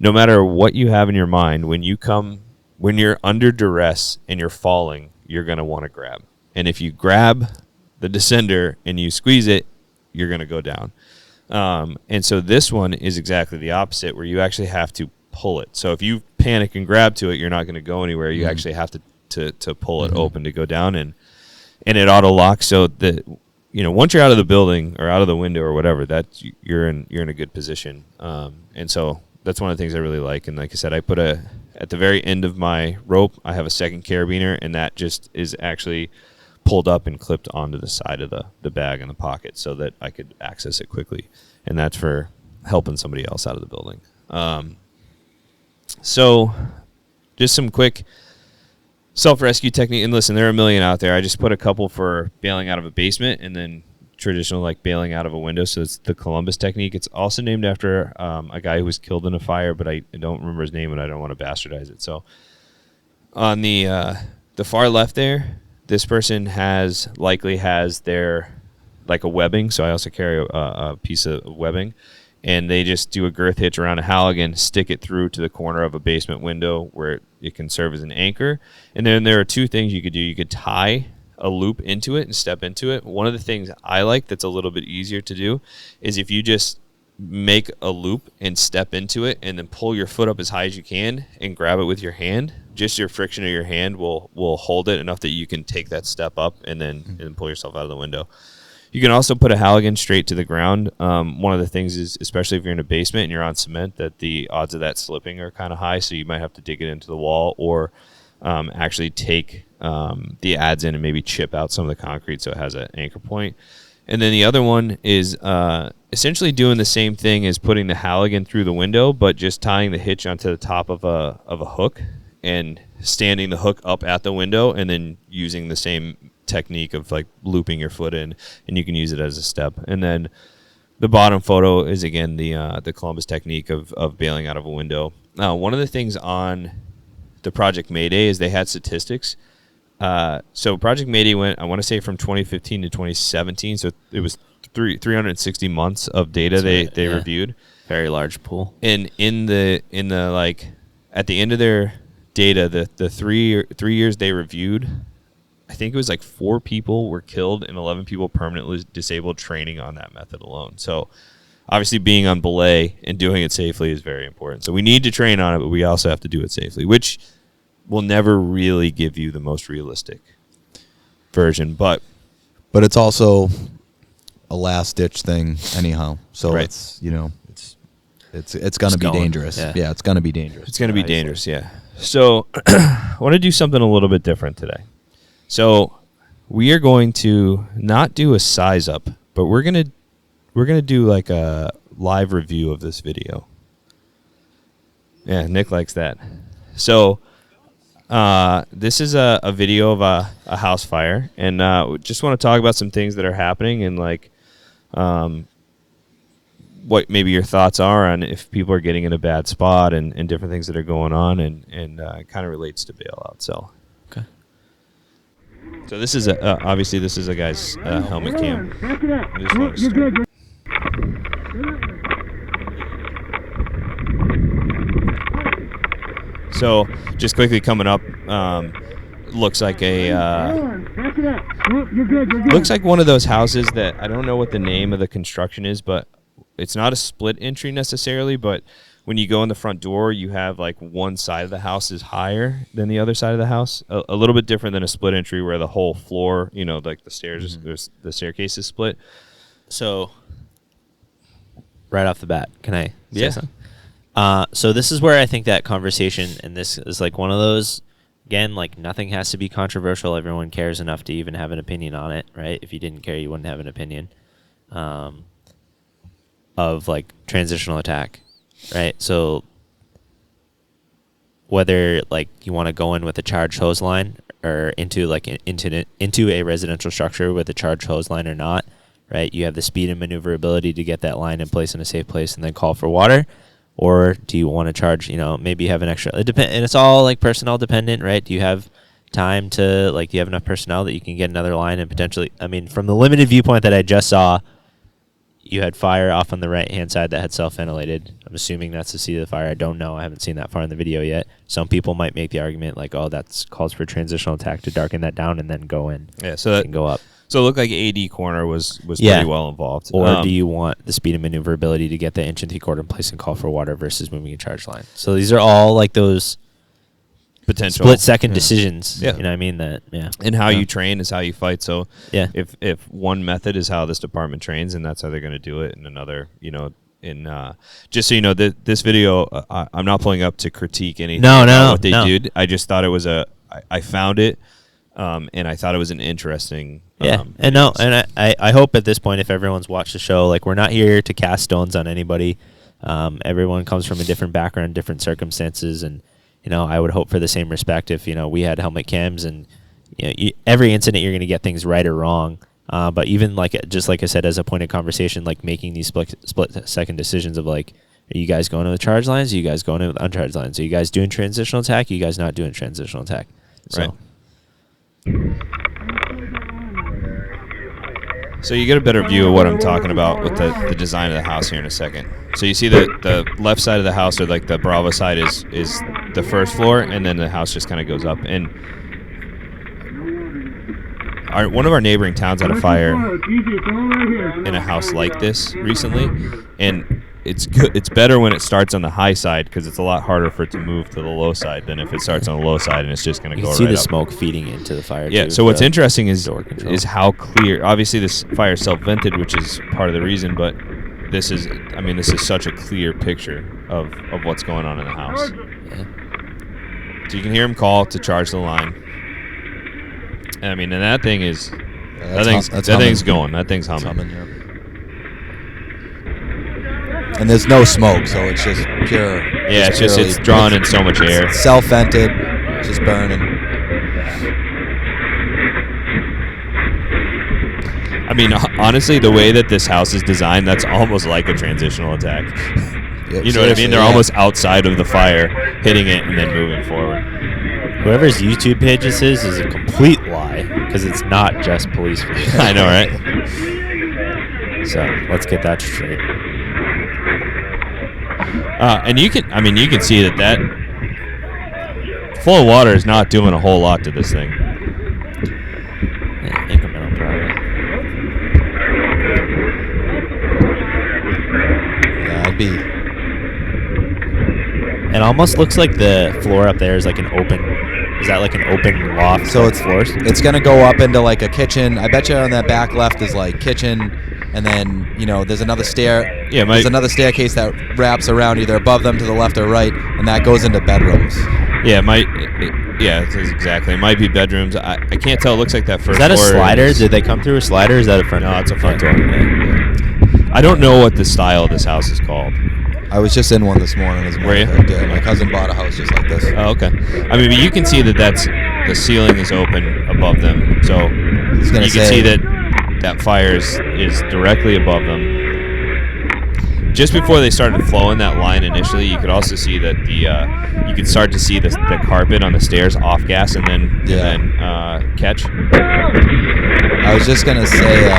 no matter what you have in your mind, when you're under duress and you're falling, you're going to want to grab. And if you grab the descender and you squeeze it, you're going to go down. And so this one is exactly the opposite, where you actually have to pull it. So if you panic and grab to it, you're not going to go anywhere. You actually have to pull it open to go down, and it auto locks. So that, once you're out of the building or out of the window or whatever, that you're in a good position. And so that's one of the things I really like. And like I said, I put at the very end of my rope, I have a second carabiner, and that just is actually pulled up and clipped onto the side of the bag in the pocket so that I could access it quickly. And that's for helping somebody else out of the building. So just some quick self-rescue technique. And listen, there are a million out there. I just put a couple for bailing out of a basement and then traditional like bailing out of a window. So it's the Columbus technique. It's also named after a guy who was killed in a fire, but I don't remember his name and I don't want to bastardize it. So on the far left there, this person likely has their like a webbing. So I also carry a piece of webbing, and they just do a girth hitch around a Halligan, stick it through to the corner of a basement window where it can serve as an anchor. And then there are two things you could do. You could tie a loop into it and step into it. One of the things I like that's a little bit easier to do is if you just make a loop and step into it and then pull your foot up as high as you can and grab it with your hand. Just your friction of your hand will hold it enough that you can take that step up and then pull yourself out of the window. You can also put a Halligan straight to the ground. One of the things is, especially if you're in a basement and you're on cement, that the odds of that slipping are kind of high, so you might have to dig it into the wall or actually take the adze in and maybe chip out some of the concrete so it has an anchor point. And then the other one is essentially doing the same thing as putting the Halligan through the window, but just tying the hitch onto the top of a hook and standing the hook up at the window and then using the same technique of like looping your foot in, and you can use it as a step. And then the bottom photo is again the Columbus technique of bailing out of a window. Now, one of the things on the Project MAYDAY is they had statistics. So Project MAYDAY went, I want to say, from 2015 to 2017. So it was 360 months of data they reviewed. very large pool. And in the like at the end of their data, the 3 years they reviewed, I think it was like 4 people were killed and 11 people permanently disabled training on that method alone. So obviously being on belay and doing it safely is very important. So we need to train on it, but we also have to do it safely, which will never really give you the most realistic version. But it's also a last ditch thing anyhow. So Right. it's it's going to be going. dangerous. Yeah. Yeah, it's going to be dangerous. it's going to be dangerous, yeah. So I want to do something a little bit different today. So we are going to not do a size up, but we're gonna do like a live review of this video. Yeah, Nick likes that. So this is a video of a house fire, and just want to talk about some things that are happening and like what maybe your thoughts are on if people are getting in a bad spot and different things that are going on, and kind of relates to bailout. So. Okay. So this is obviously this is a guy's helmet cam. I just want to start. So just quickly coming up, looks like looks like one of those houses that I don't know what the name of the construction is, but it's not a split entry necessarily, but when you go in the front door, you have like one side of the house is higher than the other side of the house. A little bit different than a split entry where the whole floor, you know, like the stairs, the staircase is split. So, right off the bat, can I say Yeah. something? So this is where I think that conversation, and this is like one of those, again, like nothing has to be controversial. Everyone cares enough to even have an opinion on it, right? If you didn't care, you wouldn't have an opinion. Of like transitional attack, right? So whether like you want to go in with a charged hose line or into a residential structure with a charged hose line or not, right? You have the speed and maneuverability to get that line in place in a safe place and then call for water. Or do you want to charge, you know, maybe you have an extra, and it's all like personnel dependent, right? Do you have time to, like, do you have enough personnel that you can get another line and potentially, I mean, from the limited viewpoint that I just saw, you had fire off on the right-hand side that had self-ventilated. I'm assuming that's the seat of the fire. I don't know. I haven't seen that far in the video yet. Some people might make the argument like, oh, that's calls for transitional attack to darken that down and then go in. Yeah, so that can go up. So it looked like AD corner was Yeah. pretty well involved. Or do you want the speed and maneuverability to get the inch and three-quarter in place and call for water versus moving a charge line? So these are all like those potential split-second decisions. Yeah. You know what I mean? That And how you train is how you fight. So Yeah. if one method is how this department trains, and that's how they're going to do it, and another, you know, just so you know, this video, I'm not pulling up to critique anything about what they did. I just thought it was I found it, and I thought it was an interesting. I hope at this point, if everyone's watched the show, like, we're not here to cast stones on anybody. Everyone comes from a different background, different circumstances, and you know, I would hope for the same respect if, you know, we had helmet cams, and you know, every incident you're going to get things right or wrong. But even just like I said, as a point of conversation, like making these split-second decisions of like, are you guys going to the charge lines? Are you guys going to the uncharged lines? Are you guys doing transitional attack? Are you guys not doing transitional attack? Right. So you get a better view of what I'm talking about with the design of the house here in a second. So you see the left side of the house, or like the Bravo side, is the first floor, and then the house just kind of goes up. And one of our neighboring towns had a fire in a house like this recently, and it's good. It's better when it starts on the high side because it's a lot harder for it to move to the low side than if it starts on the low side and it's just going to go right up. You can see the smoke feeding into the fire. Yeah. too, So what's interesting is how clear. Obviously, this fire is self-vented, which is part of the reason, but this is such a clear picture of what's going on in the house. Yeah. So you can hear him call to charge the line. And I mean, and that thing is that thing's going. That thing's humming. And there's no smoke, so it's just pure. Yeah, it's drawn in so much air. It's self-vented, just burning. I mean, honestly, the way that this house is designed, that's almost like a transitional attack. Yeah, You know what I mean? They're almost outside of the fire, hitting it and then moving forward. Whoever's YouTube page this is a complete lie, because it's not just police. I know, right? So let's get that straight. And you can see that flow of water is not doing a whole lot to this thing. Yeah, incremental progress. Yeah, I'd be. It almost looks like the floor up there is like an open. Is that like an open loft? So it's floors. It's gonna go up into like a kitchen. I bet you on that back left is like kitchen, and then there's another stair. Yeah, there's another staircase that wraps around either above them to the left or right, and that goes into bedrooms. Yeah, exactly. It might be bedrooms. I can't tell. It looks like that first. Is that a floor slider? Did they come through a slider? Or is that a front? No, it's a front door. Yeah. I don't know what the style of this house is called. I was just in one this morning. Were you? Yeah, my cousin bought a house just like this. Oh, okay. I mean, but you can see that the ceiling is open above them, so you can see that fire is directly above them. Just before they started flowing that line initially, you could also see that you could start to see the carpet on the stairs off gas and then catch. I was just gonna say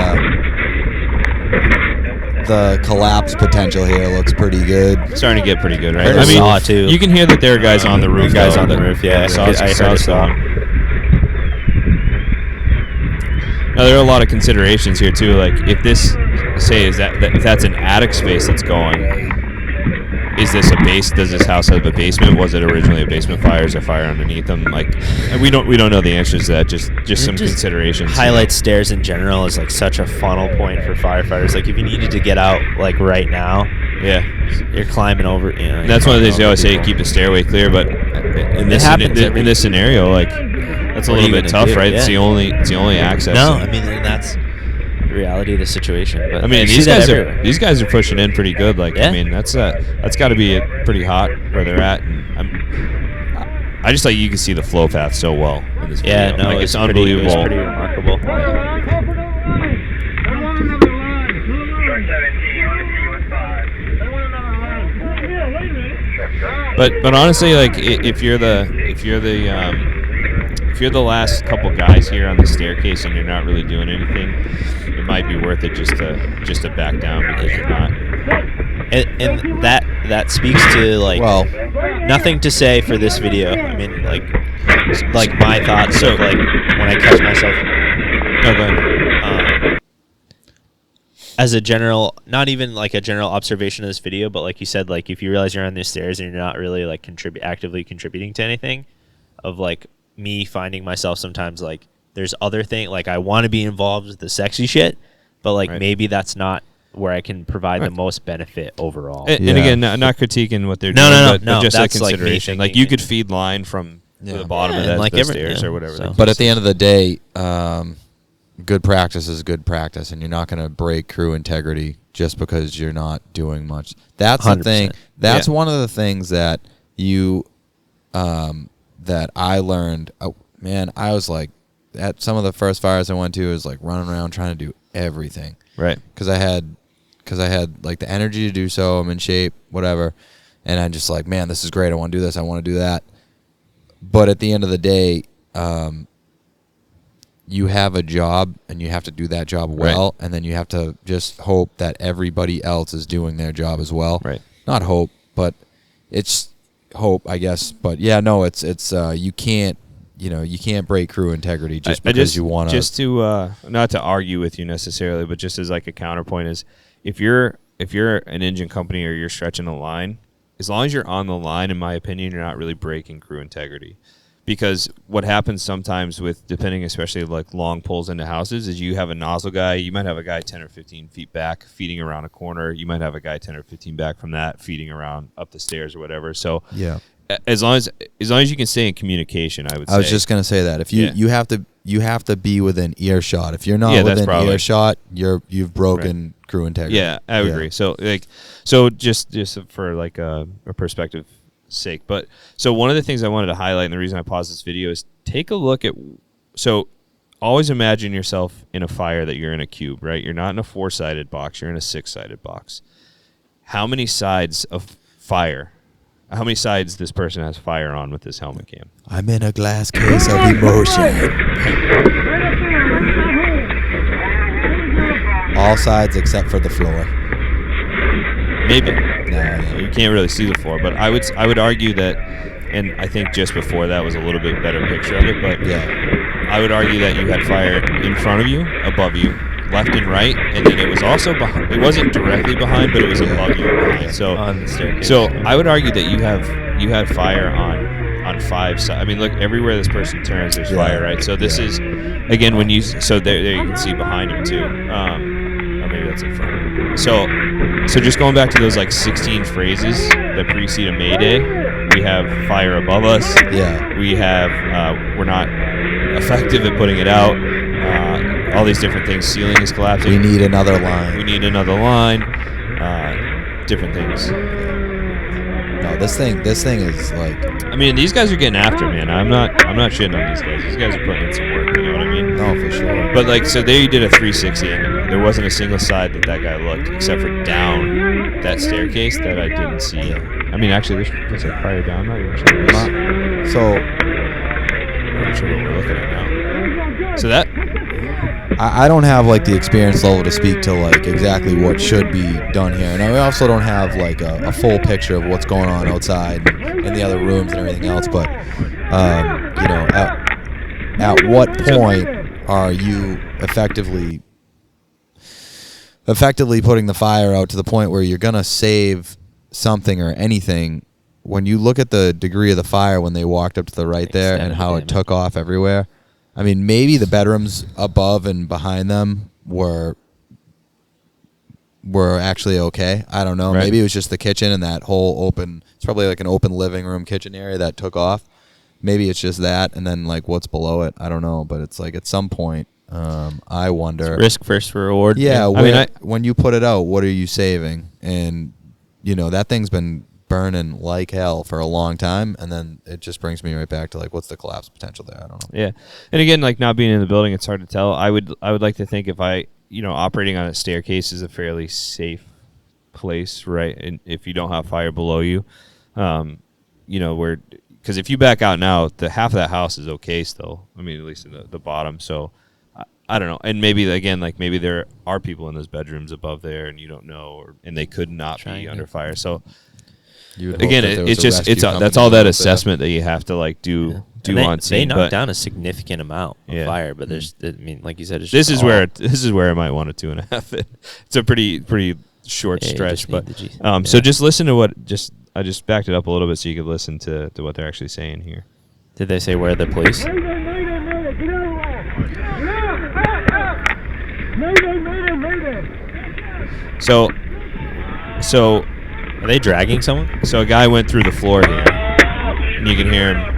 the collapse potential here looks pretty good. Starting to get pretty good, right? I saw it too. You can hear that there are guys on the roof. Guys on the roof, yeah. I heard it. Now, there are a lot of considerations here too. Like, if this say is that if that's an attic space that's going, is this a base? Does this house have a basement? Was it originally a basement fire? Is there fire underneath them? Like, and we don't know the answers to that. Just some considerations. Highlight stairs in general is like such a funnel point for firefighters. Like if you needed to get out like right now, yeah, you're climbing over. You know, that's one of the things they always say: keep the stairway clear. But in this scenario, like that's a little bit tough, right? Yeah. It's the only access. No, I mean, and that's the reality of the situation. But I mean, these guys are pushing in pretty good. Like, I mean, that's got to be pretty hot where they're at. And I just like you can see the flow path so well in this video. Yeah, no, like, it's unbelievable. It's pretty remarkable. But honestly, like if you're the last couple guys here on the staircase and you're not really doing anything, it might be worth it just to back down because you're not. And that speaks to like nothing to say for this video. I mean, like my thoughts of like when I catch myself. No, go ahead. As a general, not even like a general observation of this video, but like you said, like if you realize you're on these stairs and you're not really like actively contributing to anything, of like me finding myself sometimes like there's other thing like I want to be involved with the sexy shit, but like maybe that's not where I can provide the most benefit overall. And again, not critiquing what they're doing, but just like consideration. Like you could feed line from the bottom of that the stairs or whatever. So. But at the end of the day, good practice is good practice, and you're not going to break crew integrity just because you're not doing much. That's 100%. The thing. That's one of the things that that I learned. Oh, man, I was like, at some of the first fires I went to, was like running around trying to do everything. Right. Because I had like the energy to do so. I'm in shape, whatever. And I'm just like, man, this is great. I want to do this. I want to do that. But at the end of the day, you have a job and you have to do that job well. And then you have to just hope that everybody else is doing their job as well. Right. Not hope, but it's hope, I guess. But yeah, no, it's you can't break crew integrity just because you want to. Just to not to argue with you necessarily, but just as like a counterpoint is, if you're an engine company or you're stretching a line, as long as you're on the line, in my opinion, you're not really breaking crew integrity. Because what happens sometimes with, depending especially like long pulls into houses, is you have a nozzle guy. You might have a guy 10 or 15 feet back feeding around a corner. You might have a guy 10 or 15 back from that feeding around up the stairs or whatever. So yeah, as long as you can stay in communication, I would say. I was just gonna say that if you have to be within earshot. If you're not within earshot, you've broken crew integrity. Yeah, I would agree. So just for like a perspective sake, but so one of the things I wanted to highlight, and the reason I paused this video, is take a look at, so always imagine yourself in a fire that you're in a cube, right? You're not in a 4-sided box, you're in a 6-sided box. How many sides of fire, how many sides this person has fire on with this helmet cam? I'm in a glass case of emotion. All sides except for the floor. Maybe. No. You can't really see the floor, but I would argue that, and I think just before that was a little bit better picture of it, but I would argue that you had fire in front of you, above you, left and right, and then it was also behind. It wasn't directly behind, but it was above you and behind. So on the staircase. So I would argue that you had fire on 5 sides. I mean, look, everywhere this person turns, there's fire, right? So this is, again, when you, so there you can see behind him too. Or maybe that's in front of him. So just going back to those like 16 phrases that precede a Mayday, we have fire above us. Yeah. We have, we're not effective at putting it out. All these different things. Ceiling is collapsing. We need another line. Different things. No, this thing is like. I mean, these guys are getting after it, man. I'm not shitting on these guys. These guys are putting in some work. You know what I mean? No, for sure. But like, so there you did a 360, and there wasn't a single side that guy looked, except for down that staircase that I didn't see. I mean, actually, there's a fire down. I'm not even sure. So. I'm not sure what we're looking at now. So that. I don't have like the experience level to speak to like exactly what should be done here, and I also don't have like a full picture of what's going on outside and in the other rooms and everything else. But you know, at what point are you effectively effectively putting the fire out to the point where you're gonna save something or anything. When you look at the degree of the fire when they walked up to the right there and how it took off everywhere, I mean, maybe the bedrooms above and behind them were actually okay. I don't know. Right. Maybe it was just the kitchen and that whole open. It's probably like an open living room kitchen area that took off. Maybe it's just that, and then like what's below it. I don't know, but it's like at some point, I wonder. It's risk versus reward. Yeah, I mean, when you put it out, what are you saving? And that thing's been burning like hell for a long time, and then it just brings me right back to like, what's the collapse potential there? I don't know. Yeah, and again, like not being in the building, it's hard to tell. I would like to think if operating on a staircase is a fairly safe place, right? And if you don't have fire below you, because if you back out now, the half of that house is okay still. I mean, at least in the bottom. So I don't know. And maybe again, like maybe there are people in those bedrooms above there, and you don't know, and they could not be under fire. So again, that's all that assessment that you have to like do on scene. They knocked down a significant amount of fire, but there's, I mean, like you said, it's this is where I might want a 2.5. It's a pretty short stretch, but so just listen to I just backed it up a little bit so you could listen to what they're actually saying here. Did they say where are the police? So Are they dragging someone? So a guy went through the floor here, and you can hear him.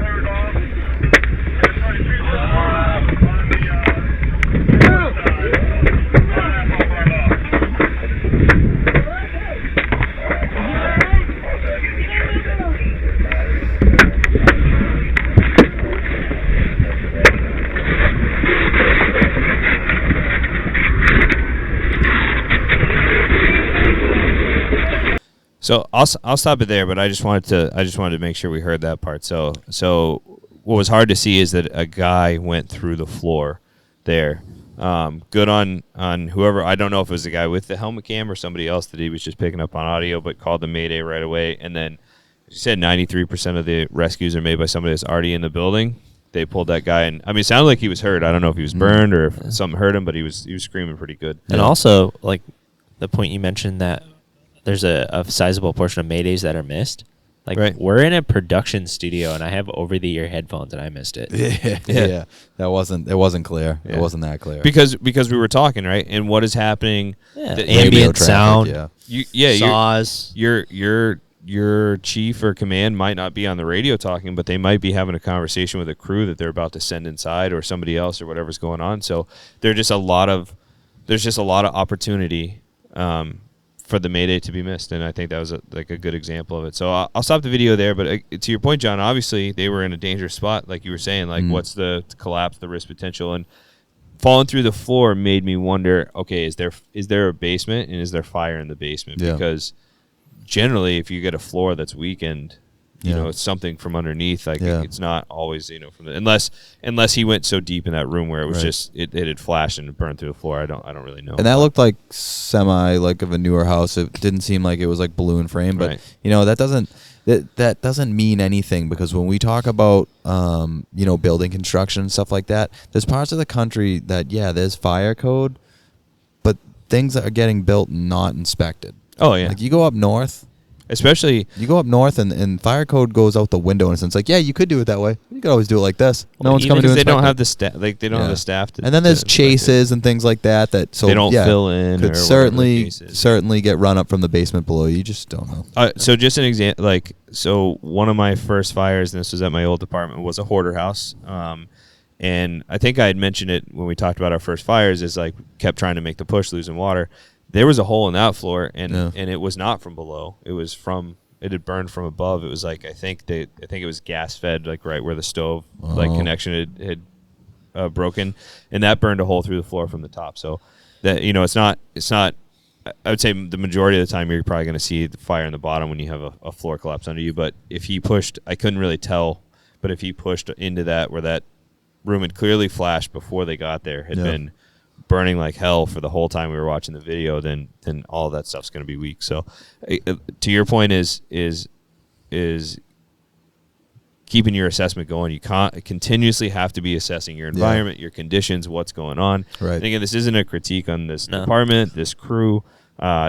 So I'll stop it there, but I just wanted to make sure we heard that part. So what was hard to see is that a guy went through the floor there. Good on whoever. I don't know if it was the guy with the helmet cam or somebody else that he was just picking up on audio, but called the Mayday right away. And then you said 93% of the rescues are made by somebody that's already in the building. They pulled that guy, and I mean, it sounded like he was hurt. I don't know if he was burned or if something hurt him, but he was screaming pretty good. And also, like the point you mentioned that there's a sizable portion of Maydays that are missed. Like, we're in a production studio, and I have over-the-ear headphones, and I missed it. Yeah. It wasn't clear. Yeah. It wasn't that clear. Because we were talking, right? And what is happening? Yeah. The ambient sound. Saws. Your chief or command might not be on the radio talking, but they might be having a conversation with a crew that they're about to send inside or somebody else or whatever's going on. So there's just a lot of opportunity for the Mayday to be missed, and I think that was a good example of it. So I'll stop the video there, but to your point, John, obviously they were in a dangerous spot, like you were saying, like what's the collapse, the risk potential, and falling through the floor made me wonder, okay, is there a basement, and is there fire in the basement? Yeah. Because generally if you get a floor that's weakened, you know, it's something from underneath. Like it's not always, from the, unless he went so deep in that room where it was just it had flashed and burned through the floor. I don't really know. And that looked like semi like of a newer house. It didn't seem like it was like balloon frame, but that doesn't mean anything, because when we talk about building construction and stuff like that, there's parts of the country that there's fire code, but things that are getting built not inspected. Oh yeah, like you go up north. Especially, you go up north and fire code goes out the window, and it's like, you could do it that way. You could always do it like this. No one's coming to inspect. They don't have the staff. Like they don't have the staff to. And then there's chases and things like that. So they don't fill in. Could certainly get run up from the basement below. You just don't know. So just an example, so one of my first fires, and this was at my old apartment, was a hoarder house. And I think I had mentioned it when we talked about our first fires. Is like kept trying to make the push, losing water. There was a hole in that floor, and it was not from below. It was it had burned from above. It was like I think it was gas fed, like right where the stove connection had broken, and that burned a hole through the floor from the top. So that it's not. I would say the majority of the time you're probably going to see the fire in the bottom when you have a floor collapse under you. But if he pushed, I couldn't really tell. But if he pushed into that where that room had clearly flashed before they got there, had been burning like hell for the whole time we were watching the video, then all of that stuff's going to be weak. So to your point is keeping your assessment going. You continuously have to be assessing your environment, your conditions, what's going on. Right. And again, this isn't a critique on this department, this crew.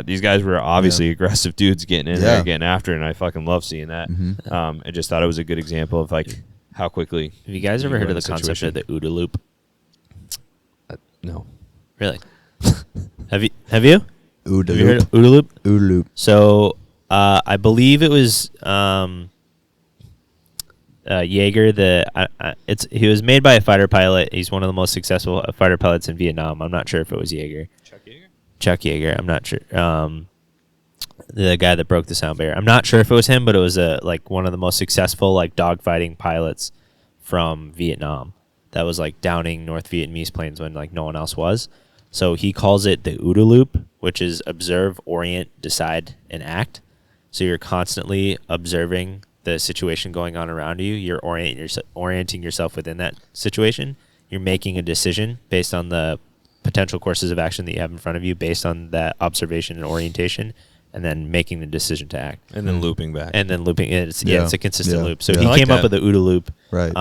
These guys were obviously aggressive dudes getting in there, getting after it, and I fucking love seeing that. I just thought it was a good example of like how quickly. Have you guys ever heard of the concept of the OODA loop? No. Really? Have you? OODA Have you heard loop. of OODA loop? OODA loop. So I believe it was Jaeger. He was made by a fighter pilot. He's one of the most successful fighter pilots in Vietnam. I'm not sure if it was Jaeger. Chuck Yeager. I'm not sure. The guy that broke the sound barrier. I'm not sure if it was him, but it was like one of the most successful like dogfighting pilots from Vietnam. That was like downing North Vietnamese planes when like no one else was. So he calls it the OODA loop, which is observe, orient, decide, and act. So you're constantly observing the situation going on around you. You're orienting yourself within that situation. You're making a decision based on the potential courses of action that you have in front of you based on that observation and orientation, and then making the decision to act. And then looping back. And then looping. It's a consistent loop. So Yeah. he I like came up that. with the OODA loop, Right.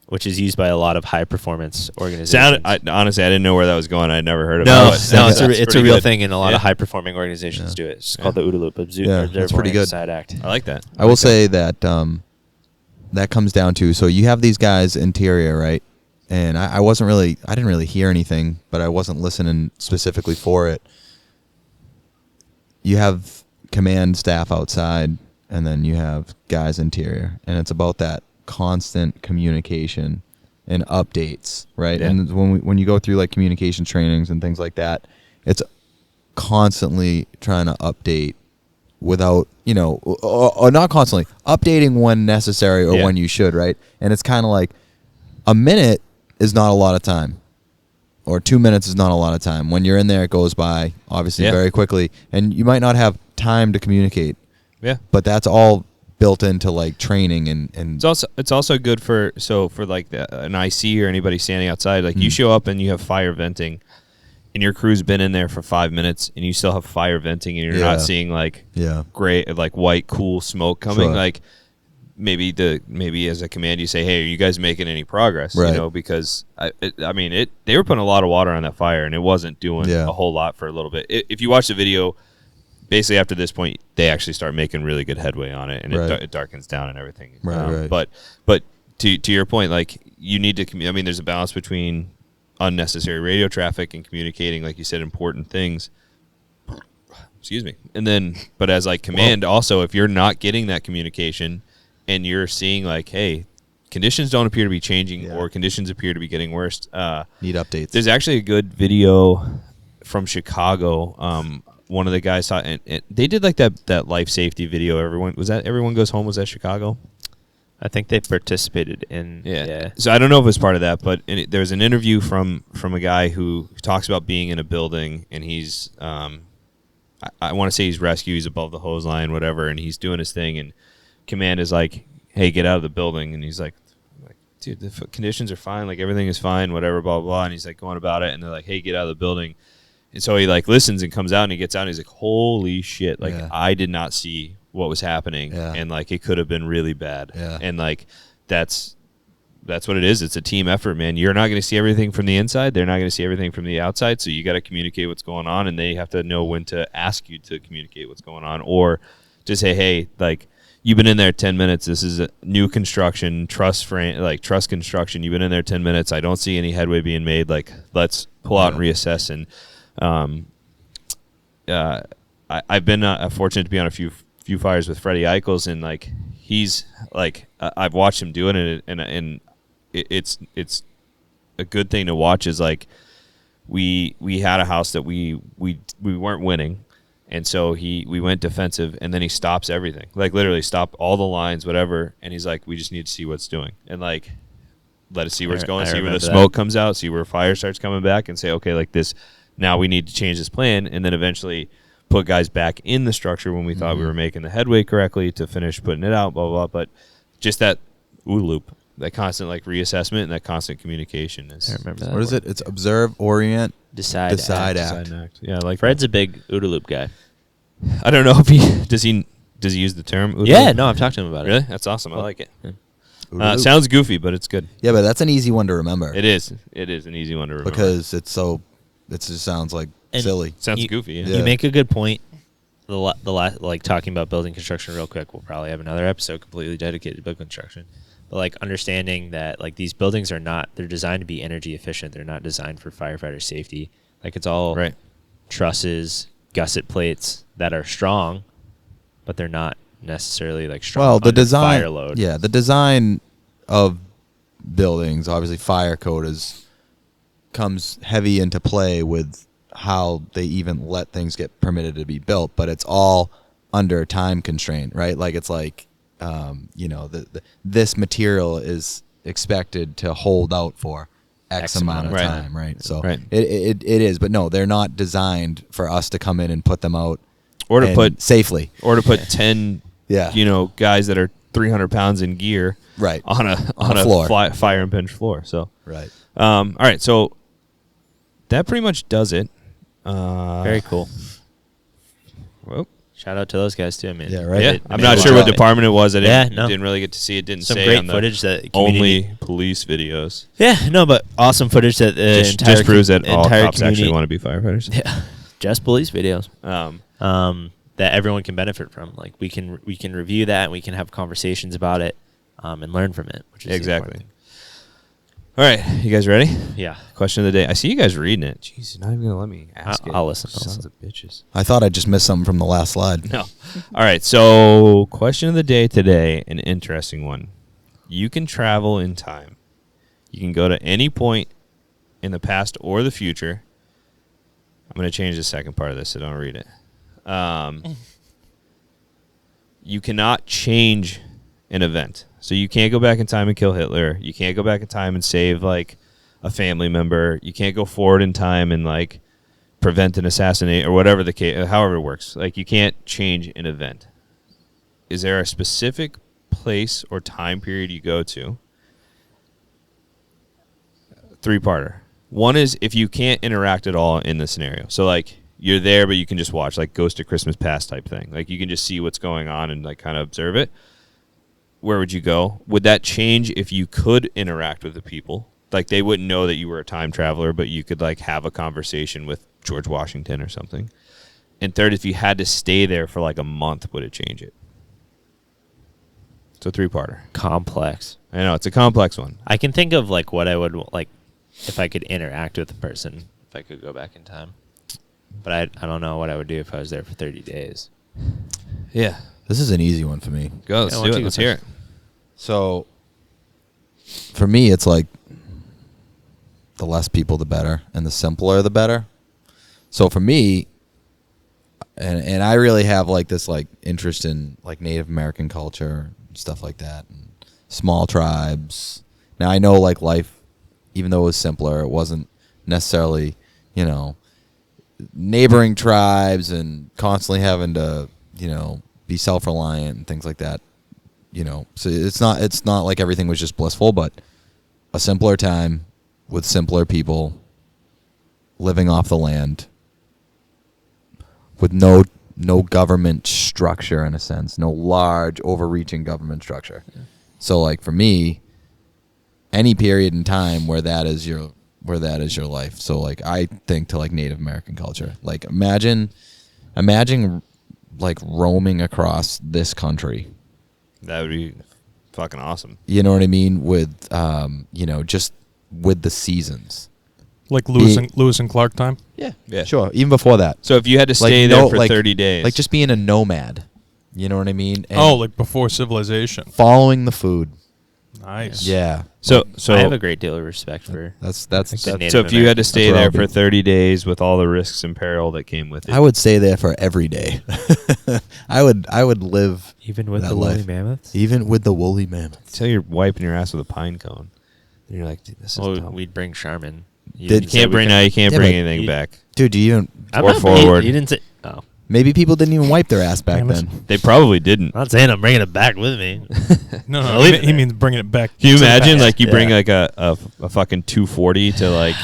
which is used by a lot of high-performance organizations. Honestly, I didn't know where that was going. I'd never heard of No, it. it's a pretty real good. thing, and a lot Yeah. of high-performing organizations do it. It's called the OODA loop. Observe, that's pretty orient, good. decide, act. I like that. I will say that that comes down to, so you have these guys interior, right? And I didn't really hear anything, but I wasn't listening specifically for it. You have command staff outside, and then you have guys interior, and it's about that constant communication and updates, right? Yeah. And when you go through like communication trainings and things like that, it's constantly trying to update without, or not constantly, updating when necessary or when you should, right? And it's kind of like a minute is not a lot of time, or 2 minutes is not a lot of time. When you're in there, it goes by obviously very quickly, and you might not have time to communicate. Yeah. But that's all built into like training and It's also good for like an IC or anybody standing outside. Like you show up and you have fire venting, and your crew's been in there for 5 minutes, and you still have fire venting, and you're not seeing like gray, like white, cool smoke coming. Sure. Like maybe as a command you say, hey, are you guys making any progress? Right. Because they were putting a lot of water on that fire, and it wasn't doing Yeah. a whole lot for a little bit. If you watch the video, basically after this point, they actually start making really good headway on it, and it darkens down and everything. Right. But to your point, like you need to there's a balance between unnecessary radio traffic and communicating, like you said, important things. Excuse me. And then, but as like command, also, if you're not getting that communication and you're seeing like, hey, conditions don't appear to be changing or conditions appear to be getting worse. need updates. There's actually a good video from Chicago. One of the guys saw, and they did like that life safety video. Everyone Goes Home. Was that Chicago? I think they participated in. Yeah. So I don't know if it was part of that, but there was an interview from a guy who talks about being in a building, and he's I want to say he's rescue. He's above the hose line, whatever, and he's doing his thing, and command is like, hey, get out of the building. And he's like, dude, the conditions are fine. Like, everything is fine, whatever, blah, blah, blah. And he's like going about it. And they're like, hey, get out of the building. And so he like listens and comes out, and he gets out, and he's like, holy shit. Like, I did not see what was happening. Yeah. And like, it could have been really bad. Yeah. And like, that's what it is. It's a team effort, man. You're not going to see everything from the inside. They're not going to see everything from the outside. So you got to communicate what's going on, and they have to know when to ask you to communicate what's going on, or to say, hey, like, you've been in there 10 minutes. This is a new construction, truss construction. You've been in there 10 minutes. I don't see any headway being made. Like, let's pull out and reassess. And I've been fortunate to be on a few fires with Freddie Eichels, and like, he's like, I've watched him do it, and it's a good thing to watch. Is like, we had a house that we weren't winning. And so we went defensive, and then he stops everything. Like, literally stop all the lines, whatever. And he's like, we just need to see what's doing. And, like, let us see where it's going, see where the smoke comes out, see where fire starts coming back, and say, okay, like this, now we need to change this plan. And then eventually put guys back in the structure when we thought we were making the headway correctly to finish putting it out, blah, blah, blah. But just that OODA loop, that constant, like, reassessment and that constant communication is. I remember that. What is it? It's observe, orient, Decide, act. Yeah, like Fred's a big OODA loop guy. I don't know if does he use the term OODA Yeah, loop? no, I've talked to him about it. Really? That's awesome. I like it. Yeah. Sounds goofy, but it's good. Yeah, but that's an easy one to remember. It is. It is an easy one to remember. Because it just sounds like And silly. Sounds goofy. Yeah. Yeah. You make a good point. The last, like talking about building construction real quick, we'll probably have another episode completely dedicated to building construction. But like understanding that like these buildings they're designed to be energy efficient. They're not designed for firefighter safety. Like it's all Right. trusses, gusset plates that are strong, but they're not necessarily like strong. Well, the under design, fire load. yeah, the design of buildings, obviously, fire code comes heavy into play with how they even let things get permitted to be built, but it's all under time constraint, right? Like it's like, this material is expected to hold out for X amount of right. time, right? So Right. It is, but no, they're not designed for us to come in and put them out Or to and put safely. Or to put 10, Yeah. guys that are 300 pounds in gear, Right. on a floor. fire and bench floor. So, Right. all right, so that pretty much does it. Very cool. Well, Shout out to those guys too, man. Yeah, right. yeah, They I'm made not a sure lot what of it. department it was. I Yeah, no. didn't really get to see it. Didn't Some say great on the footage that community- only police videos. Yeah, no, but awesome footage that the entire Just proves that all entire cops community, actually want to be firefighters. Yeah, just police videos. Um, That everyone can benefit from. Like we can review that and we can have conversations about it, and learn from it. Which is the exactly. important All right, you guys ready? thing. Yeah. Question of the day. I see you guys reading it. Jeez, you're not even gonna let me ask it. I'll listen. Sons of bitches. I thought I just missed something from the last slide. No. All right. So, question of the day today, an interesting one. You can travel in time. You can go to any point in the past or the future. I'm going to change the second part of this, so don't read it. You cannot change an event. So you can't go back in time and kill Hitler. You can't go back in time and save like a family member. You can't go forward in time and like prevent an assassination or whatever the case, however it works. Like you can't change an event. Is there a specific place or time period you go to? Three-parter. One is if you can't interact at all in the scenario. So like you're there, but you can just watch, like Ghost of Christmas Past type thing. Like you can just see what's going on and like kind of observe it. Where would you go? Would that change if you could interact with the people? Like they wouldn't know that you were a time traveler, but you could like have a conversation with George Washington or something. And third, if you had to stay there for like a month, would it change it? It's a three-parter. Complex. I know, it's a complex one. I can think of like what I would like if I could interact with the person, if I could go back in time. But I don't know what I would do if I was there for 30 days. Yeah. This is an easy one for me. Go, let's Yeah, do why don't it. you Let's go hear it. first? So, for me, it's like the less people, the better, and the simpler, the better. So for me, and I really have like this like interest in like Native American culture and stuff like that, and small tribes. Now I know like life, even though it was simpler, it wasn't necessarily, neighboring tribes and constantly having to, be self-reliant and things like that. So it's not like everything was just blissful, but a simpler time with simpler people living off the land with no government structure in a sense, no large overreaching government structure. Yeah. So like for me, any period in time where that is your life. So like I think to like Native American culture. Like imagine like roaming across this country. That would be fucking awesome. You know what I mean? With just with the seasons. Like Lewis and Clark time? Yeah. Sure. Even before that. So if you had to stay there for 30 days. Like just being a nomad. You know what I mean? And like before civilization. following the food. Nice. Yeah. So I have a great deal of respect for That's Native so if you had to Americans. stay That's where there I'll for be. 30 days with all the risks and peril that came with it. I would stay there for every day. I would live even with that the woolly life. mammoths. Even with the woolly mammoth. Until you're wiping your ass with a pine cone. And you're like, dude, this is dumb. We'd bring Charmin. Did- You can't bring Yeah, bring but anything you- back. Dude, do you even I'm or not- forward. You didn't say. Oh, maybe people didn't even wipe their ass back Mammoth. then. They probably didn't. I'm not saying I'm bringing it back with me. No, I'll leave it he there. means bringing it back. Can you to the imagine past. like you bring Yeah. like a fucking 240 to like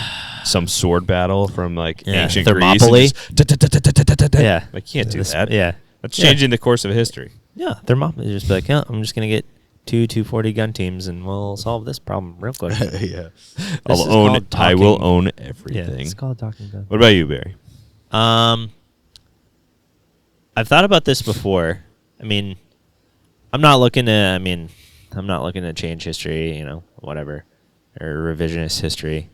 some sword battle from like Yeah. ancient Greece? and Thermopylae? just Yeah. Like, can't do This- that. Yeah. That's Yeah. changing the course of history. Yeah, Thermopylae just be like, yeah, I'm just gonna get two 240 gun teams, and we'll solve this problem real quick. Yeah. This is called I will talking- own Yeah, everything. it's called talking gun. What about you, Barry? I've thought about this before. I mean, I'm not looking to change history, whatever, or revisionist history.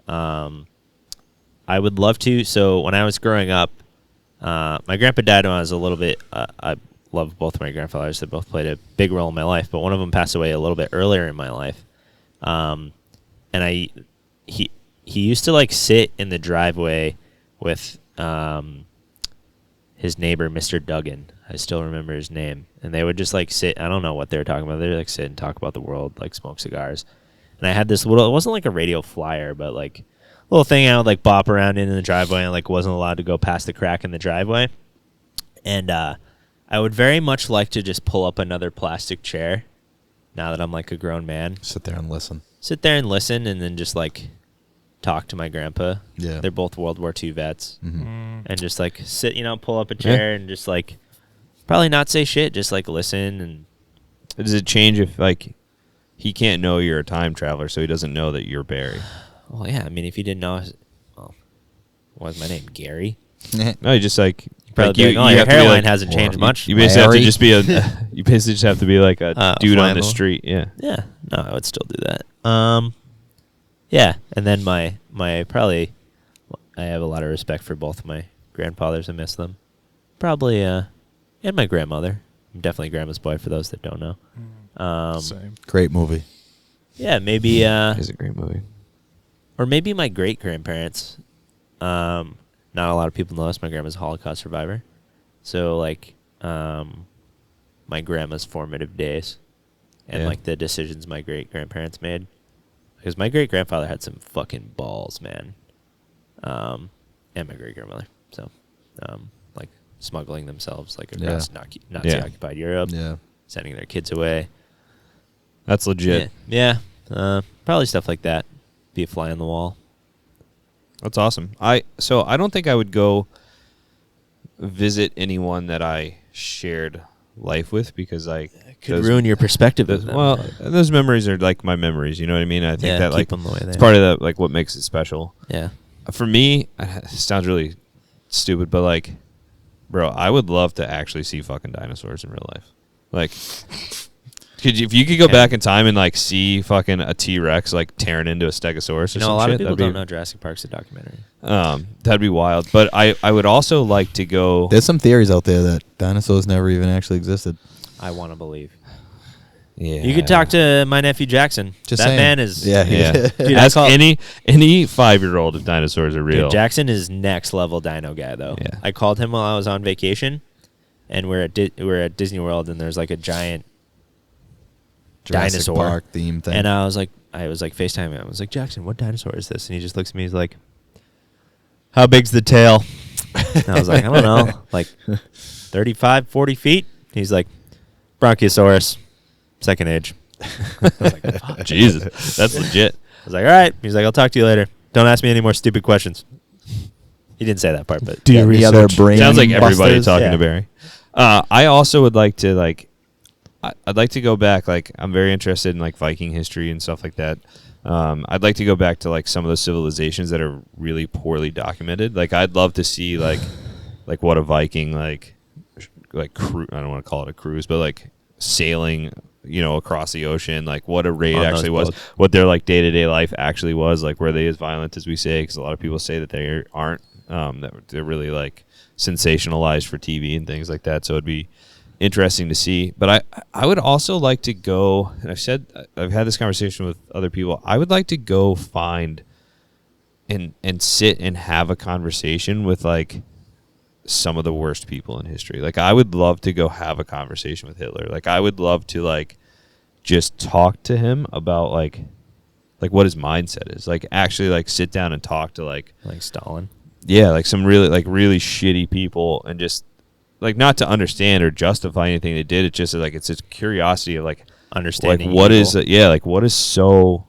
I would love to. So when I was growing up, my grandpa died when I was a little bit. I love both of my grandfathers. They both played a big role in my life, but one of them passed away a little bit earlier in my life. And he used to like sit in the driveway with his neighbor, Mr. Duggan. I still remember his name. And they would just like sit. I don't know what they were talking about. They would like sit and talk about the world, like smoke cigars. And I had this little, it wasn't like a radio flyer, but like a little thing I would like bop around in the driveway, and like wasn't allowed to go past the crack in the driveway. And I would very much like to just pull up another plastic chair now that I'm like a grown man. Sit there and listen. Sit there and listen, and then just like talk to my grandpa. Yeah. They're both World War II vets. Mm-hmm. And just like sit, pull up a chair and just like probably not say shit, just like listen. And Does it change if like he can't know you're a time traveler, so he doesn't know that you're Barry? well, yeah, I mean, if you didn't know, what was my name? Gary? No, you just like Probably you, be like, you your have to be hairline like, hasn't changed much. You basically have to Larry? just be a. You basically just have to be like a dude fly on on the the wall. street. Yeah. Yeah, no, I would still do that. Yeah, and then my probably, I have a lot of respect for both of my grandfathers. I miss them. Probably, and my grandmother. I'm definitely grandma's boy for those that don't know. Same. Great movie. Yeah, maybe, It's a great movie. or maybe my great grandparents. Not a lot of people know this. My grandma's a Holocaust survivor, so like, my grandma's formative days, and Yeah. like the decisions my great grandparents made. Because my great grandfather had some fucking balls, man. And my great grandmother. So, like smuggling themselves like across Nazi occupied Europe, Yeah. sending their kids away. That's legit. Yeah. Probably stuff like that. Be a fly on the wall. That's awesome. So I don't think I would go visit anyone that I shared life with because I Could ruin your perspective of them. well, those memories are like my memories. You know what I mean? I think Yeah, that keep like them the way they it's are. part of the like what makes it special. Yeah. For me, it sounds really stupid, but like, bro, I would love to actually see fucking dinosaurs in real life. Like, if you could go back in time and like see fucking a T-Rex like tearing into a Stegosaurus or You know, some a lot shit, of people that'd don't be, know Jurassic Park's a documentary. That'd be wild. But I would also like to go. There's some theories out there that dinosaurs never even actually existed. I want to believe. Yeah, You could talk to my nephew Jackson. Just that saying. man is. Yeah. Yeah, Dude, I ask call- any 5-year-old if dinosaurs are real. Dude, Jackson is next level dino guy though. Yeah. I called him while I was on vacation, and we're at Disney World, and there's like a giant Jurassic dinosaur Park theme thing. and I was like FaceTiming. I was like, Jackson, what dinosaur is this? And he just looks at me. He's like, how big's the tail? And I was like, I don't know, like 35, 40 feet. He's like, Bronchiosaurus, second age. I was like, fuck. Jesus, that's legit. I was like, all right. He's like, I'll talk to you later. Don't ask me any more stupid questions. He didn't say that part, but Do any other brain Sounds like everybody busters? talking Yeah. to Barry. I also would like to I'd like to go back. Like, I'm very interested in like Viking history and stuff like that. I'd like to go back to like some of those civilizations that are really poorly documented. Like, I'd love to see like what a Viking like I don't want to call it a cruise, but like sailing, across the ocean. Like, what a raid On those actually was. boats. What their like day-to-day life actually was. Like, were they as violent as we say? Because a lot of people say that they aren't. That they're really like sensationalized for TV and things like that. So it'd be interesting to see. But I would also like to go, and I've had this conversation with other people. I would like to go find and sit and have a conversation with like some of the worst people in history. Like, I would love to go have a conversation with Hitler. Like, I would love to like just talk to him about like what his mindset is. Like, actually like sit down and talk to like Stalin. yeah, like some really shitty people, and just like not to understand or justify anything they did. It's just like it's a curiosity of like Understanding what evil. is what is so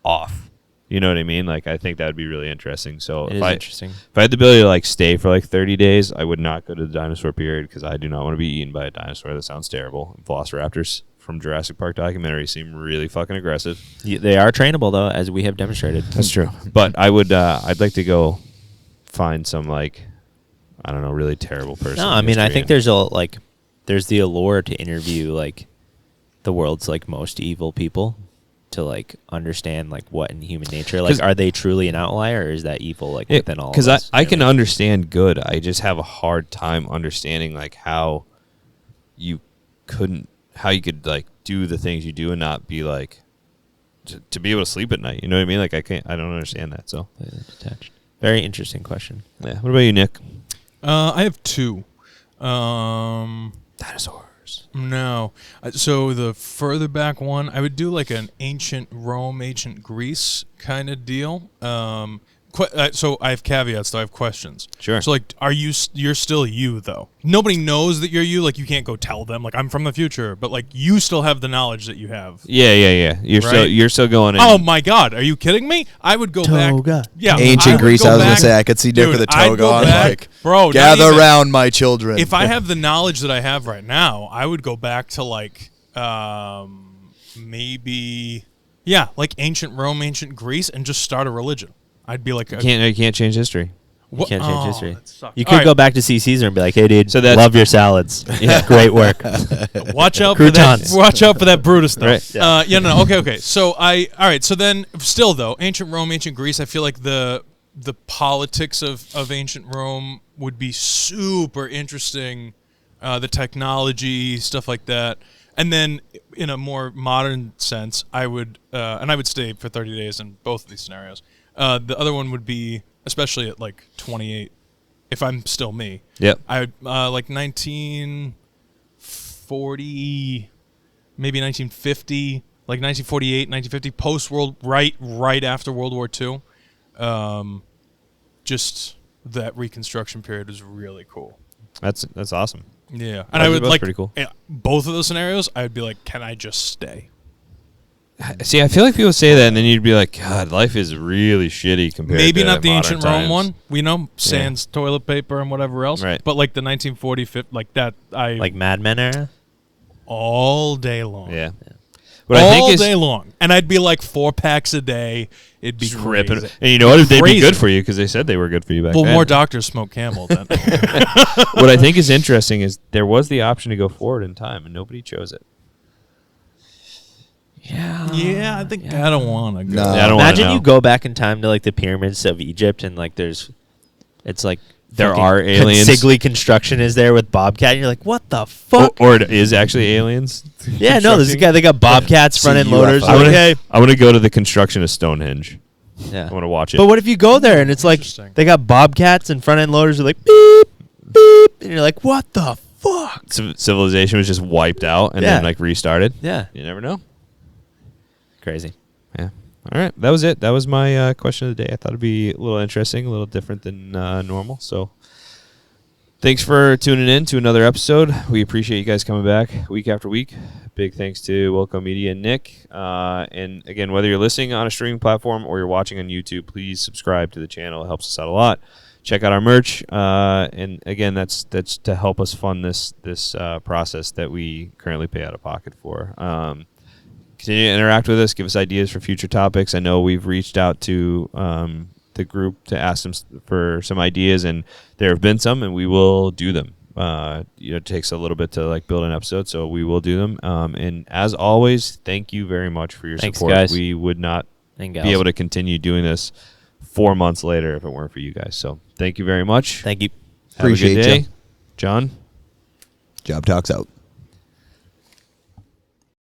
off. You know what I mean? Like, I think that would be really interesting. So It if is I interesting. if I had the ability to like stay for like 30 days, I would not go to the dinosaur period because I do not want to be eaten by a dinosaur. That sounds terrible. Velociraptors, from Jurassic Park documentary seem really fucking aggressive. They are trainable though, as we have demonstrated. That's true. But I would, I'd like to go find some like, I don't know, really terrible person. No, I mean, I think there's there's the allure to interview like the world's like most evil people to like understand like what in human nature, like are they truly an outlier or is that evil like within all of us? Because I can understand good. I just have a hard time understanding like how you could like do the things you do and not be like to be able to sleep at night. You know what I mean? Like I don't understand that. So detached. Very interesting question. Yeah. What about you, Nick? I have two. Dinosaurs. No. So the further back one, I would do like an ancient Rome, ancient Greece kind of deal. So I have caveats, though. I have questions. Sure. So, like, you're still you, though. Nobody knows that you're you. Like, you can't go tell them, like, I'm from the future. But, like, you still have the knowledge that you have. Yeah. You're still going in. Oh, my God. Are you kidding me? I would go back. Yeah. Ancient Greece, I was going to say, I could see Nick with a toga on, like, bro, gather round, my children. If I have the knowledge that I have right now, I would go back to, like, maybe, like ancient Rome, ancient Greece, and just start a religion. I'd be like, you can't change history. You can't change history. That sucks. You could go back to see Caesar and be like, "Hey, dude, So that's- love your salads. Yeah, great work." Watch out for that. Croutons. Watch out for that Brutus stuff. Right. No. Okay. So all right. So then, still though, ancient Rome, ancient Greece. I feel like the politics of ancient Rome would be super interesting. The technology, stuff like that. And then, in a more modern sense, I would stay for 30 days in both of these scenarios. The other one would be, especially at like 28, if I'm still me. Yep. I would like 1940, maybe 1950, like 1948, 1950, post-world, right after World War II. Just that Reconstruction period was really cool. That's awesome. Yeah, and I would that's like pretty cool. Both of those scenarios. I would be like, can I just stay? See, I feel like people say that, and then you'd be like, God, life is really shitty compared Maybe to not the modern ancient times. Rome one. We know sans toilet paper and whatever else. Right. But like the 1940, like that, Like Mad Men era. all day long. Yeah. What all I think is day long, and I'd be like 4 packs a day. It'd be just ripping. crazy. And you know what? They'd be Crazy. good for you because they said they were good for you back Well, then. more doctors smoke Camel then. What I think is interesting is there was the option to go forward in time, and nobody chose it. Yeah, I think I don't want to go. No. I don't wanna Imagine know. you go back in time to like the pyramids of Egypt and like it's like There fucking are aliens. Consigli construction is there with Bobcat. And you're like, what the fuck? Or it is actually aliens. Yeah, no, this guy they got Bobcats, front end See loaders. UFO. I want Okay. to go to the construction of Stonehenge. Yeah. I want to watch it. But what if you go there and it's like Interesting. they got Bobcats and front end loaders are like beep beep, and you're like, what the fuck? Civilization was just wiped out and Yeah. then like restarted. Yeah, You never know. crazy. Yeah. All right. That was it. That was my question of the day. I thought it'd be a little interesting, a little different than normal. So thanks for tuning in to another episode. We appreciate you guys coming back week after week. Big thanks to Wilco Media and Nick. And again, whether you're listening on a streaming platform or you're watching on YouTube, please subscribe to the channel. It helps us out a lot. Check out our merch. And again, that's to help us fund this process that we currently pay out of pocket for. Continue to interact with us. Give us ideas for future topics. I know we've reached out to the group to ask them for some ideas, and there have been some, and we will do them. It takes a little bit to like build an episode, so we will do them. And as always, thank you very much for your Thanks, support. guys. We would not And be gals. able to continue doing this 4 months later if it weren't for you guys. So thank you very much. Thank you. Have a good Appreciate day. ya. John? JobTlks out.